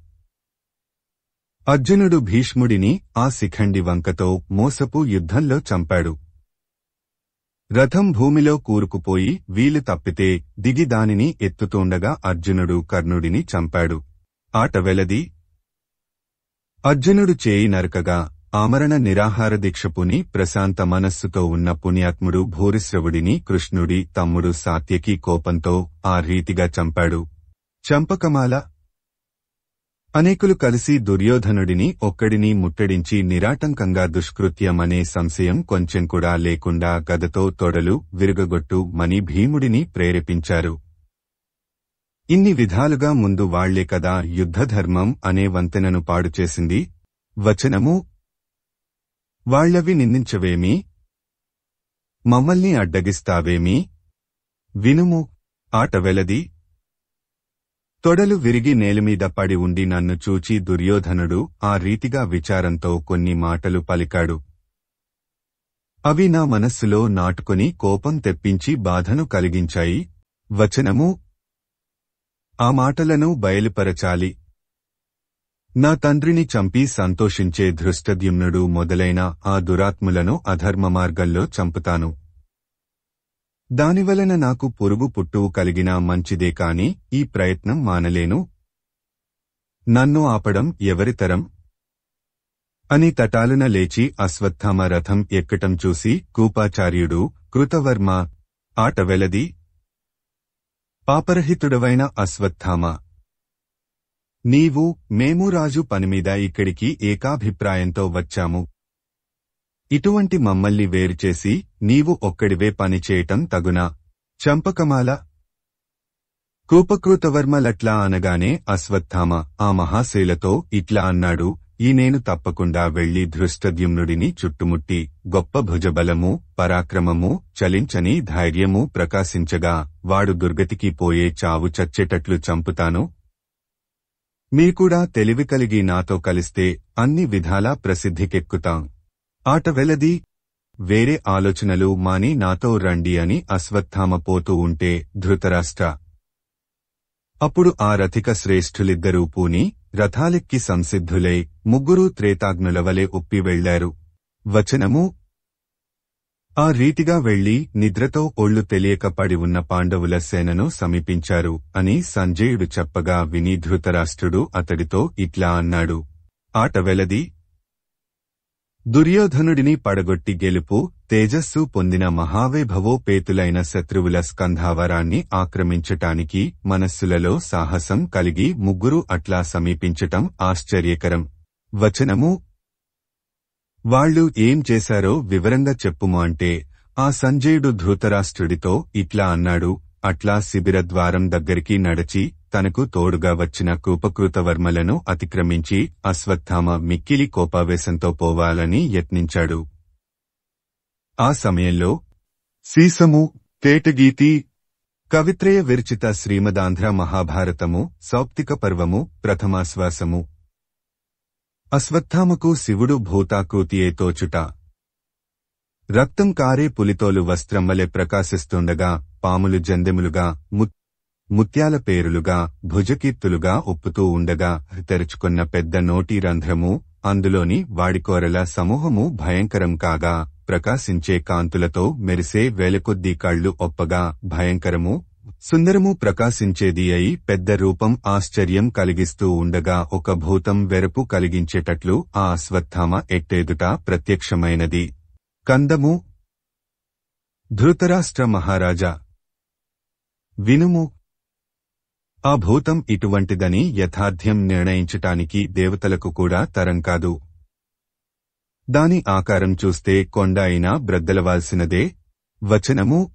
Speaker 1: అర్జునుడు భీష్ముడిని ఆ శిఖండి వంకతో మోసపు యుద్ధంలో చంపాడు. రథం భూమిలో కూరుకుపోయి వీలు తప్పితే దిగి దానిని ఎత్తుతూండగా అర్జునుడు కర్ణుడిని చంపాడు. ఆట వెలది. అర్జునుడు చేయి నరకగా ఆమరణ నిరాహార దీక్షపుని ప్రశాంత మనస్సుతో ఉన్న పుణ్యాత్ముడు భూరిశ్రవుడిని కృష్ణుడి తమ్ముడు సాత్యకి కోపంతో ఆ రీతిగా చంపాడు. చంపకమాల. అనేకులు కలిసి దుర్యోధనుడిని ఒక్కడిని ముట్టడించి నిరాటంకంగా దుష్కృత్యమనే సంశయం కొంచెం కూడా లేకుండా గదతో తొడలు విరుగగొట్టు మని భీముడిని ప్రేరేపించారు. ఇన్ని విధాలుగా ముందు వాళ్లే కదా యుద్ధధర్మం అనే వంతెనను పాడుచేసింది. వచనము, వాళ్లవి నిందించవేమి, మమ్మల్ని అడ్డగిస్తావేమి, వినుము. ఆట వెలది. తొడలు విరిగి నేలమీద పడి ఉండి నన్ను చూచి దుర్యోధనుడు ఆ రీతిగా విచారంతో కొన్ని మాటలు పలికాడు. అవి నా మనస్సులో నాటుకొని కోపం తెప్పించి బాధను కలిగించాయి. వచనము, ఆ మాటలను బయలుపరచాలి. నా తండ్రిని చంపి సంతోషించే ధృష్టద్యుమ్నుడు మొదలైన ఆ దురాత్ములను అధర్మమార్గంలో చంపుతాను. దానివలన నాకు పురుగు పుట్టువు కలిగినా మంచిదే కాని ఈ ప్రయత్నం మానలేను. నన్ను ఆపడం ఎవరితరం అని తటాలున లేచి అశ్వత్థామ రథం ఎక్కటం చూసి కూపాచార్యుడు, కృతవర్మ, ఆట వెలది. పాపరహితుడవైన అశ్వత్థామ, నీవు మేము రాజు పనిమీద ఇక్కడికి ఏకాభిప్రాయంతో వచ్చాము. ఇటువంటి మమ్మల్ని వేరుచేసి నీవు ఒక్కడివే పనిచేయటం తగునా? చంపకమాల. కూపకృతవర్మలట్లా అనగానే అశ్వత్థామ ఆ మహాశైలతో ఇట్లా అన్నాడు. ఈ నేను తప్పకుండా వెళ్లి ధృష్టద్యుమ్నుడిని చుట్టుముట్టి గొప్ప భుజబలము, పరాక్రమము, చలించని ధైర్యము ప్రకాశించగా వాడు దుర్గతికి పోయే చావు చచ్చేటట్లు చంపుతాను. మీకూడా తెలివి కలిగి నాతో కలిస్తే అన్ని విధాలా ప్రసిద్ధికెక్కుతాం. ఆట వెలది. వేరే ఆలోచనలు మాని నాతో రండి అని అశ్వత్థామ పోతూ ఉంటే ధృతరాష్ట్ర. అప్పుడు ఆ రథిక శ్రేష్ఠులిద్దరూ పూని రథాలెక్కి సంసిద్ధులై ముగ్గురూ త్రేతాగ్నులవలె ఉప్పి వెళ్లారు. వచనము, ఆ రీతిగా వెళ్లి నిద్రతో ఒళ్ళు తెలియక పడి ఉన్న పాండవుల సేనను సమీపించారు అని సంజయుడు చెప్పగా విని ధృతరాష్ట్రుడు అతడితో ఇట్లా అన్నాడు. ఆట వెలది. దుర్యోధనుడిని పడగొట్టి గెలుపు, తేజస్సు పొందిన మహావైభవోపేతులైన శత్రువుల స్కంధావరాన్ని ఆక్రమించటానికి మనస్సులలో సాహసం కలిగి ముగ్గురు అట్లా సమీపించటం ఆశ్చర్యకరం. వచనము, వాళ్ళు ఏం చేశారో వివరంగా చెప్పుము అంటే ఆ సంజయుడు ధృతరాష్ట్రుడితో ఇట్లా అన్నాడు. అట్లా శిబిరద్వారం దగ్గరికి నడచి తనకు తోడుగా వచ్చిన కూపకృతవర్మలను అతిక్రమించి అశ్వత్థామ మిక్కిలి కోపావేశంతో పోవాలని యత్నించాడు. ఆ సమయంలో సీసము, తేటగీతి, కవిత్రయ విరచిత శ్రీమదాంధ్ర మహాభారతము సౌప్తిక పర్వము ప్రథమాశ్వాసము. అశ్వత్థామకు శివుడు భూతాకృతియే తోచుట. రక్తం కారే పులితోలు వస్త్రం వలె ప్రకాశిస్తుండగా పాములు జందెములుగా ముత్యాల పేరులుగా భుజకీర్తులుగా ఒప్పుతూ ఉండగా తెరుచుకున్న పెద్ద నోటి రంధ్రము, అందులోని వాడికోరల సమూహము భయంకరం కాగా ప్రకాశించే కాంతులతో మెరిసే వేలకొద్దీ కళ్ళు ఒప్పగా భయంకరము, సుందరము ప్రకాశించేది అయి పెద్ద రూపం ఆశ్చర్యం కలిగిస్తూ ఉండగా ఒక భూతం వెరపు కలిగించేటట్లు ఆ అశ్వత్థామ ఎట్టేదుట ప్రత్యక్షమైనది. కందము. ధృతరాష్ట్ర మహారాజా, వినుము. ఆ భూతం ఇటువంటిదని యథార్థ్యం నిర్ణయించటానికి దేవతలకు కూడా తరం కాదు. దాని ఆకారం చూస్తే కొండ అయినా బ్రద్దలవాల్సినదే. వచనము.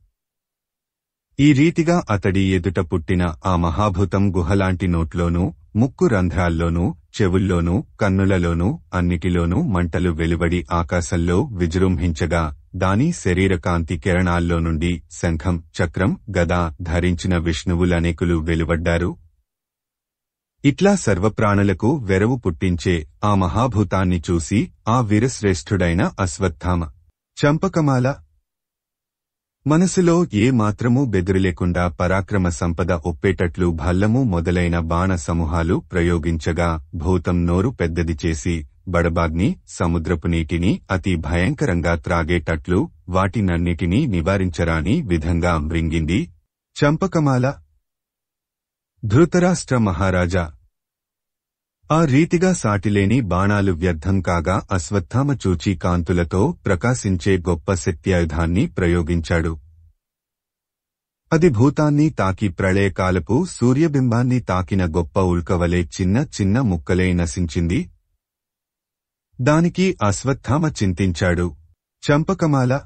Speaker 1: ఈ రీతిగా అతడి ఎదుట పుట్టిన ఆ మహాభూతం గుహలాంటి నోట్లోనూ, ముక్కు రంధ్రాల్లోనూ, చెవుల్లోనూ, కన్నులలోనూ అన్నిటిలోనూ మంటలు వెలువడి ఆకాశంలో విజృంభించగా, దాని శరీరకాంతి కిరణాల్లో నుండి శంఖం, చక్రం, గద ధరించిన విష్ణువులనేకులు వెలువడ్డారు. ఇట్లా సర్వప్రాణులకు వెరవు పుట్టించే ఆ మహాభూతాన్ని చూసి ఆ వీరశ్రేష్ఠుడైన అశ్వత్థామ చంపకమాల మనసులో ఏ మాత్రమూ బెదిరిలేకుండా పరాక్రమ సంపద ఒప్పేటట్లు భల్లము మొదలైన బాణ సమూహాలు ప్రయోగించగా, భూతం నోరు పెద్దది చేసి బడబాగ్ని, సముద్రపు నీటిని అతి భయంకరంగా త్రాగేటట్లు వాటినన్నిటినీ నివారించరాని విధంగా మృంగింది. చంపకమాల. ధృతరాష్ట్ర మహారాజా ఆ రీతిగా సాటిలేని బాణాలు వ్యర్థం కాగా అశ్వత్థామ చూచి కాంతులతో ప్రకాశించే గొప్ప శక్త్యాయుధాన్ని ప్రయోగించాడు. అది భూతాన్ని తాకి ప్రళయకాలపు సూర్యబింబాన్ని తాకిన గొప్ప ఉల్కవలే చిన్న చిన్న ముక్కలై నశించింది. దానికి అశ్వత్థామ చింతించాడు. చంపకమాల.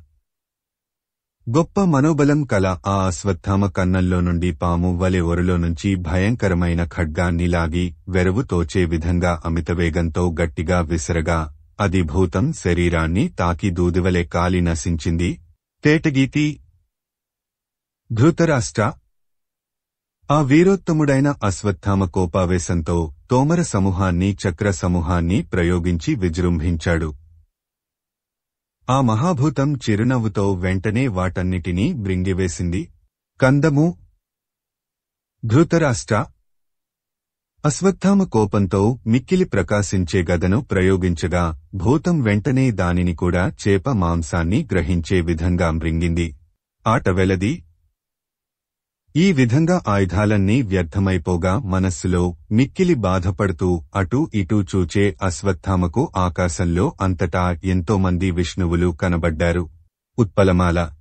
Speaker 1: గొప్ప మనోబలం కల ఆ అశ్వత్థామ కన్నంలో నుండి పాము వలె ఒరలోనుంచి భయంకరమైన ఖడ్గాన్ని లాగి వెరవు తోచే విధంగా అమితవేగంతో గట్టిగా విసరగా, అది భూతం శరీరాన్ని తాకి దూదివలె కాలి నశించింది. తేటగీతి. ధృతరాష్ట్ర ఆ వీరోత్తముడైన అశ్వత్థామ కోపావేశంతో తోమర సమూహాన్ని, చక్ర సమూహాన్ని ప్రయోగించి విజృంభించాడు. ఆ మహాభూతం చిరునవ్వుతో వెంటనే వాటన్నిటినీ మృంగివేసింది. కందము. ధృతరాష్ట్ర అశ్వత్థామ కోపంతో మిక్కిలి ప్రకాశించే గదను ప్రయోగించగా, భూతం వెంటనే దానిని కూడా చేప మాంసాన్ని గ్రహించే విధంగా మృంగింది. ఆట వెలది. ఈ విధంగా ఆయుధాలన్నీ వ్యర్థమైపోగా మనస్సులో మిక్కిలి బాధపడుతూ అటూ ఇటూ చూచే అశ్వత్థామకు ఆకాశంలో అంతటా ఎంతోమంది విష్ణువులు కనబడ్డారు. ఉత్పలమాల.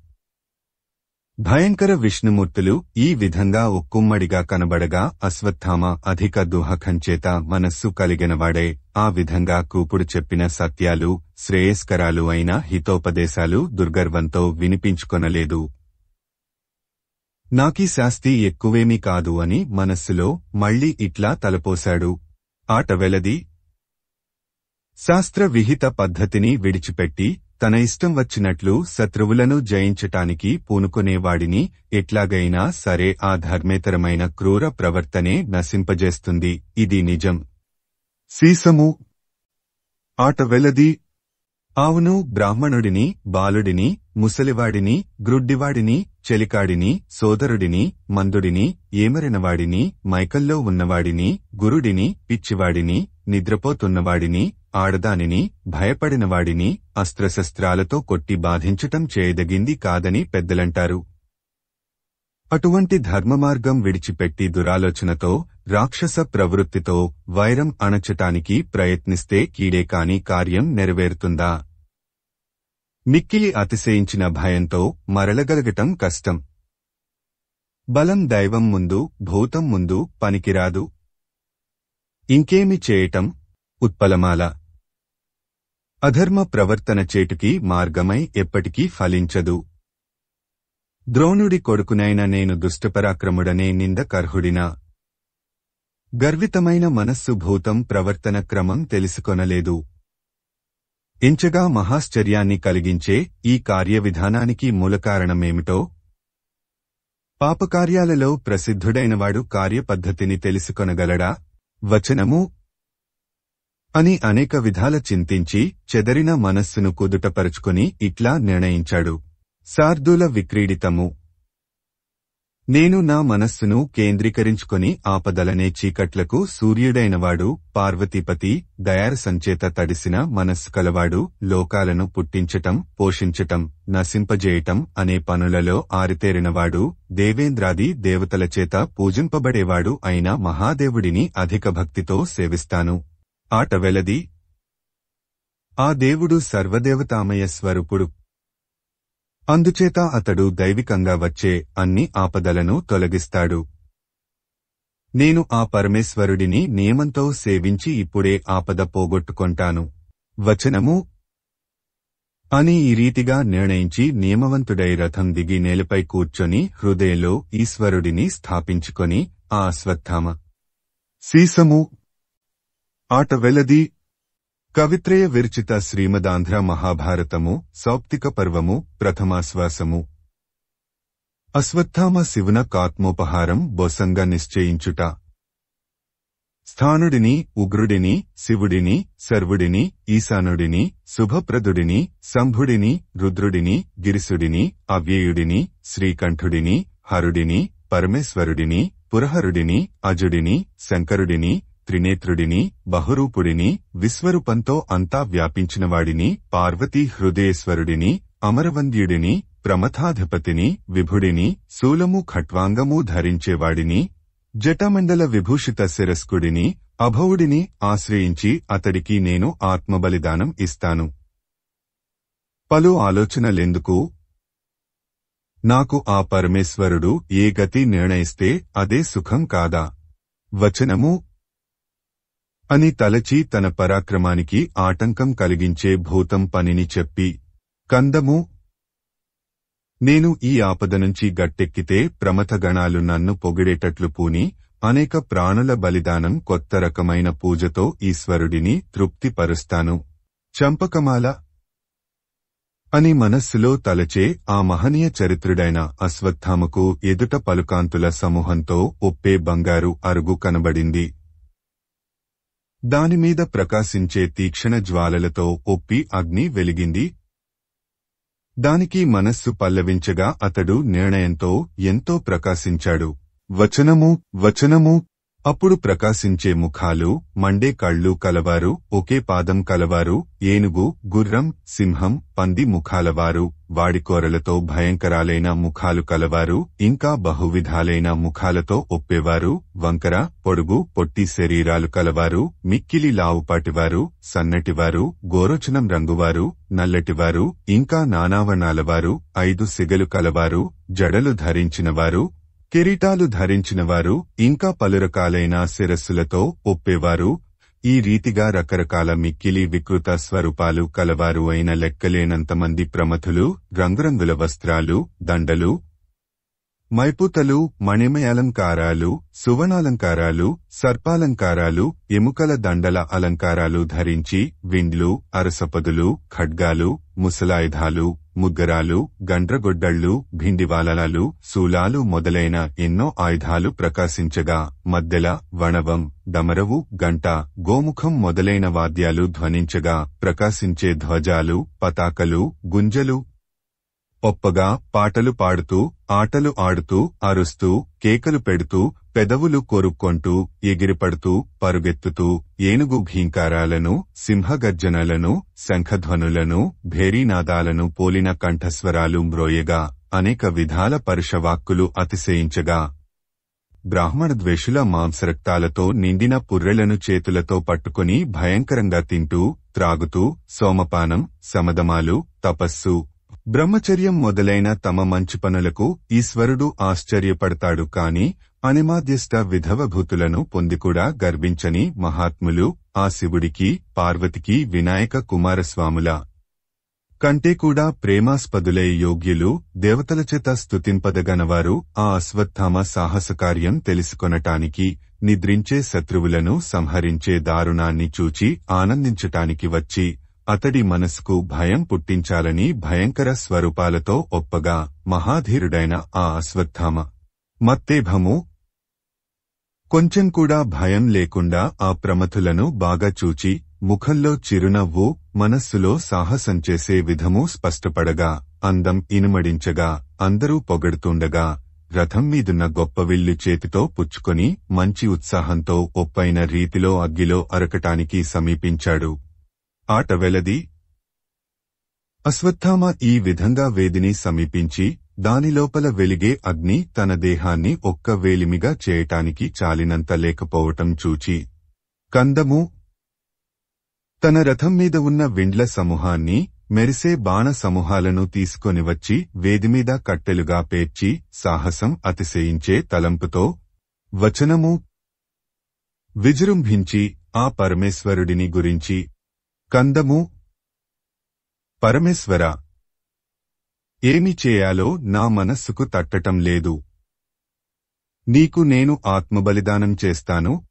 Speaker 1: భయంకర విష్ణుమూర్తులు ఈ విధంగా ఒక్కుమ్మడిగా కనబడగా అశ్వత్థామ అధిక దుఃఖంచేత మనస్సు కలిగినవాడే ఆ విధంగా కూపుడు చెప్పిన సత్యాలు, శ్రేయస్కరాలు అయిన హితోపదేశాలు దుర్గర్వంతో వినిపించుకొనలేదు. నాకీ శాస్తి ఎక్కువేమీ కాదు అని మనస్సులో మళ్లీ ఇట్లా తలపోశాడు. ఆట వెలది. శాస్త్ర విహిత పద్ధతిని విడిచిపెట్టి తన ఇష్టం వచ్చినట్లు శత్రువులను జయించటానికి పూనుకునేవాడిని ఎట్లాగైనా సరే ఆ ధర్మేతరమైన క్రూర ప్రవర్తనే నశింపజేస్తుంది. ఇది నిజం. సీసము. ఆట వెలది. ఆవును బ్రాహ్మణుడిని, బాలుడిని, ముసలివాడిని, గ్రుడ్డివాడిని, చెలికాడిని, సోదరుడిని, మందుడిని, ఏమరినవాడిని, మైకల్లో ఉన్నవాడిని, గురుడిని, పిచ్చివాడిని, నిద్రపోతున్నవాడిని, ఆడదానిని, భయపడినవాడిని అస్త్రశస్త్రాలతో కొట్టి బాధించటం చేయదగింది కాదని పెద్దలంటారు. అటువంటి ధర్మమార్గం విడిచిపెట్టి దురాలోచనతో, రాక్షస ప్రవృత్తితో వైరం అణచటానికి ప్రయత్నిస్తే కీడే కాని కార్యం నెరవేరుతుందా? మిక్కిలి అతిశయించిన భయంతో మరలగలగటం కష్టం. బలం దైవం ముందు, భూతం ముందు పనికిరాదు. ఇంకేమి చేయటం? ఉత్పలమాల. అధర్మ ప్రవర్తన చేటుకి మార్గమై ఎప్పటికీ ఫలించదు. ద్రోణుడి కొడుకునైన నేను దుష్టపరాక్రముడనే నిందకర్హుడినా? గర్వితమైన మనస్సు భూతం ప్రవర్తన క్రమం తెలుసుకొనలేదు. ఎంచగా మహాశ్చర్యాన్ని కలిగించే ఈ కార్యవిధానానికి మూలకారణమేమిటో? పాపకార్యాలలో ప్రసిద్ధుడైనవాడు కార్యపద్ధతిని తెలుసుకొనగలడా? వచనము. అని అనేక విధాల చింతించి చెదరిన మనస్సును కుదుటపరుచుకుని ఇట్లా నిర్ణయించాడు. శార్దూల విక్రీడితము. నేను నా మనస్సును కేంద్రీకరించుకొని ఆపదలనే చీకట్లకు సూర్యుడైనవాడు, పార్వతీపతి, దయార సంచేత తడిసిన మనస్సు కలవాడు, లోకాలను పుట్టించటం, పోషించటం, నశింపజేయటం అనే పనులలో ఆరితేరినవాడు, దేవేంద్రాది దేవతలచేత పూజింపబడేవాడు అయిన మహాదేవుడిని అధిక భక్తితో సేవిస్తాను. ఆట వెలది. ఆ దేవుడు సర్వదేవతామయ స్వరూపుడు. అందుచేత అతడు దైవికంగా వచ్చే అన్ని ఆపదలను తొలగిస్తాడు. నేను ఆ పరమేశ్వరుడిని నియమంతో సేవించి ఇప్పుడే ఆపద పోగొట్టుకొంటాను. వచనము అని ఈ రీతిగా నిర్ణయించి నియమవంతుడై రథం దిగి నేలపై కూర్చొని హృదయంలో ఈశ్వరుడిని స్థాపించుకొని ఆ అశ్వత్థామ సీసము ఆట వెలది. కవిత్రయ విరచిత శ్రీమదాంధ్ర మహాభారతము సౌప్తిక పర్వము ప్రథమాశ్వాసము. అశ్వత్థామ శివున కాత్మోపహారం బొసంగ నిశ్చయించుట. స్థానుడిని, ఉగ్రుడిని, శివుడిని, సర్వుడిని, ఈశానుడిని, శుభప్రదుడిని, శంభుడిని, రుద్రుడిని, గిరిసుడిని, అవ్యయుడిని, శ్రీకంఠుడిని, హరుడిని, పరమేశ్వరుడిని, పురహరుడిని, అజుడిని, శంకరుడిని, త్రినేత్రుడిని, బహురూపుడిని, విశ్వరూపంతో అంతా వ్యాపించినవాడిని, పార్వతీ హృదయేశ్వరుడిని, అమరవంద్యుడిని, ప్రమథాధిపతిని, విభుడిని, శూలము ఖట్వాంగము ధరించేవాడిని, జటమండల విభూషిత శిరస్కుడిని, అభవుడిని ఆశ్రయించి అతడికి నేను ఆత్మబలిదానం ఇస్తాను. పలు ఆలోచనలెందుకు? నాకు ఆ పరమేశ్వరుడు ఏ గతి నిర్ణయిస్తే అదే సుఖం కాదా? వచనము అని తలచి తన పరాక్రమానికి ఆటంకం కలిగించే భూతం పనిని చెప్పి, కందము నేను ఈ ఆపద నుంచి గట్టెక్కితే ప్రమథగణాలు నన్ను పొగిడేటట్లు పూని అనేక ప్రాణుల బలిదానం కొత్త రకమైన పూజతో ఈశ్వరుడిని తృప్తిపరుస్తాను. చంపకమాల అని మనస్సులో తలచే ఆ మహనీయ చరిత్రుడైన అశ్వత్థామకు ఎదుట పలుకాంతుల సమూహంతో ఒప్పే బంగారు అరుగు కనబడింది. దానిమీద ప్రకాశించే తీక్షణ జ్వాలలతో ఒప్పి అగ్ని వెలిగింది. దానికి మనస్సు పల్లవించగా అతడు నిర్ణయంతో ఎంతో ప్రకాశించాడు. వచనము అప్పుడు ప్రకాశించే ముఖాలు, మండే కళ్ళు కలవారు, ఒకే పాదం కలవారు, ఏనుగు, గుర్రం, సింహం, పంది ముఖాలవారు, వాడికోరలతో భయంకరాలైన ముఖాలు కలవారు, ఇంకా బహువిధాలైన ముఖాలతో ఒప్పేవారు, వంకర, పొడుగు, పొట్టి శరీరాలు కలవారు, మిక్కిలి లావుపాటివారు, సన్నటివారు, గోరోచనం రంగువారు, నల్లటివారు, ఇంకా నానావర్ణాలవారు, 5 సిగలు కలవారు, జడలు ధరించినవారు, కిరీటాలు ధరించినవారు, ఇంకా పలురకాలైన శిరస్సులతో ఒప్పేవారు, ఈ రీతిగా రకరకాల మిక్కిలి వికృత స్వరూపాలు కలవారు అయిన లెక్కలేనంతమంది ప్రమథులు, రంగురంగుల వస్త్రాలు, దండలు, మైపూతలు, మణిమయాలంకారాలు, సువర్ణాలంకారాలు, సర్పాలంకారాలు, ఎముకల దండల అలంకారాలు ధరించి విండ్లు, అరసపదులు, ఖడ్గాలు, ముసలాయుధాలు, ముగ్గరాలు, గండ్రగొడ్డళ్లు, భిండివాలనాలు, శూలాలు మొదలైన ఎన్నో ఆయుధాలు ప్రకాశించగా మద్దెల, వణవం, డమరవు, గంట, గోముఖం మొదలైన వాద్యాలు ధ్వనించగా ప్రకాశించే ధ్వజాలు, పతాకలు, గుంజలు ఒప్పగా పాటలు పాడుతూ, ఆటలు ఆడుతూ, అరుస్తూ, కేకలు పెడుతూ, పెదవులు కొరుక్కొంటూ, ఎగిరిపడుతూ, పరుగెత్తుతూ, ఏనుగు భీంకారాలను, సింహగర్జనలను, శంఖధ్వనులను, భేరీనాదాలను పోలిన కంఠస్వరాలు మ్రోయగా, అనేక విధాల పరుషవాక్కులు అతిశయించగా, బ్రాహ్మణద్వేషుల మాంసరక్తాలతో నిండిన పుర్రెలను చేతులతో పట్టుకుని భయంకరంగా తింటూ, త్రాగుతూ, సోమపానం, సమదమాలు, తపస్సు, బ్రహ్మచర్యం మొదలైన తమ మంచి పనులకు ఈశ్వరుడు ఆశ్చర్యపడతాడు కాని అనిమాద్యష్ట విధవభూతులను పొందికూడా గర్వించని మహాత్ములు ఆ శివుడికి, పార్వతికి వినాయక కుమారస్వాముల కంటే కూడా ప్రేమాస్పదులై యోగ్యులు, దేవతలచేత స్తుతింపదగనవారు ఆ అశ్వత్థామ సాహసకార్యం తెలుసుకొనటానికి, నిద్రించే శత్రువులను సంహరించే దారుణాన్ని చూచి ఆనందించటానికి వచ్చి అతడి మనసుకు భయం పుట్టించాలని భయంకర స్వరూపాలతో ఒప్పగా మహాధీరుడైన ఆ అశ్వత్థామ మత్తేభము కొంచెం కూడా భయం లేకుండా ఆ ప్రమథులను బాగా చూచి ముఖంలో చిరునవ్వు, మనస్సులో సాహసం చేసే విధము స్పష్టపడగా, అందం ఇనుమడించగా, అందరూ పొగడుతుండగా, రథం మీదున్న గొప్ప విల్లు చేతితో పుచ్చుకొని మంచి ఉత్సాహంతో ఒప్పైన రీతిలో అగ్గిలో అరకటానికి సమీపించాడు. ఆట వెలది. అశ్వత్థామ ఈ విధంగా వేదిని సమీపించి దానిలోపల వెలిగే అగ్ని తన దేహాన్ని ఒక్క వేలిమిగా చేయటానికి చాలినంత లేకపోవటం చూచి, కందము తన రథం మీద ఉన్న విండ్ల సమూహాన్ని, మెరిసే బాణ సమూహాలను తీసుకొని వచ్చి వేదిమీద కట్టెలుగా పేర్చి సాహసం అతిశయించే తలంపుతో, వచనము విజృంభించి ఆ పరమేశ్వరుడిని గురించి కందము. పరమేశ్వరా, ఏమి చేయాలో నా మనస్సుకు తట్టటం లేదు. నీకు నేను ఆత్మబలిదానం చేస్తాను.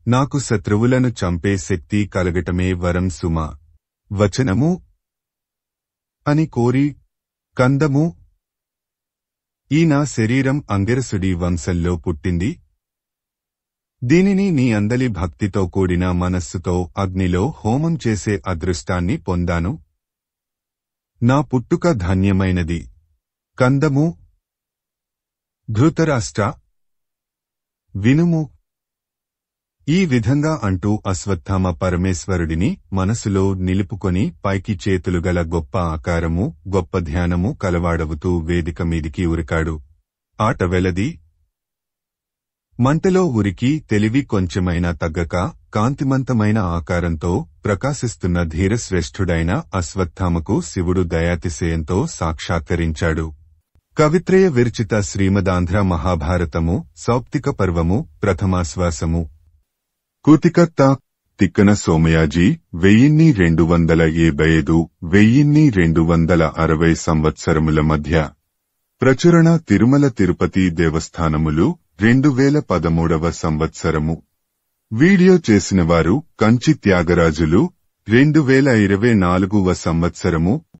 Speaker 1: నాకు శత్రువులను చంపే శక్తి కలగటమే వరం సుమా. వచనము అని కోరి కందము. ఈ నా శరీరం అంగిరసుడి వంశంలో పుట్టింది. దీనిని నీ అందలి భక్తితో కూడిన మనస్సుతో అగ్నిలో హోమం చేసే అదృష్టాన్ని పొందాను. నా పుట్టుక ధన్యమైనది. కందము. ధృతరాష్ట్ర, వినుము. ఈ విధంగా అంటూ అశ్వత్థామ పరమేశ్వరుడిని మనసులో నిలుపుకొని పైకి చేతులుగల గొప్ప ఆకారము, గొప్ప ధ్యానము కలవాడవుతూ వేదిక మీదికి ఉరికాడు. ఆట వెలది. మంటలో ఉరికి తెలివి కొంచెమైనా తగ్గక కాంతిమంతమైన ఆకారంతో ప్రకాశిస్తున్న ధీరశ్రేష్ఠుడైన అశ్వత్థామకు శివుడు దయాతిశయంతో సాక్షాత్కరించాడు. కవిత్రయ విరచిత శ్రీమదాంధ్ర మహాభారతము సౌప్తిక పర్వము ప్రథమాశ్వాసము. కూతికర్త తిక్కన సోమయాజీ 1275–1260 సంవత్సరముల మధ్య ప్రచురణ తిరుమల తిరుపతి దేవస్థానములు 2013వ సంవత్సరము. వీడియో చేసినవారు కంచి త్యాగరాజులు 2024వ సంవత్సరము.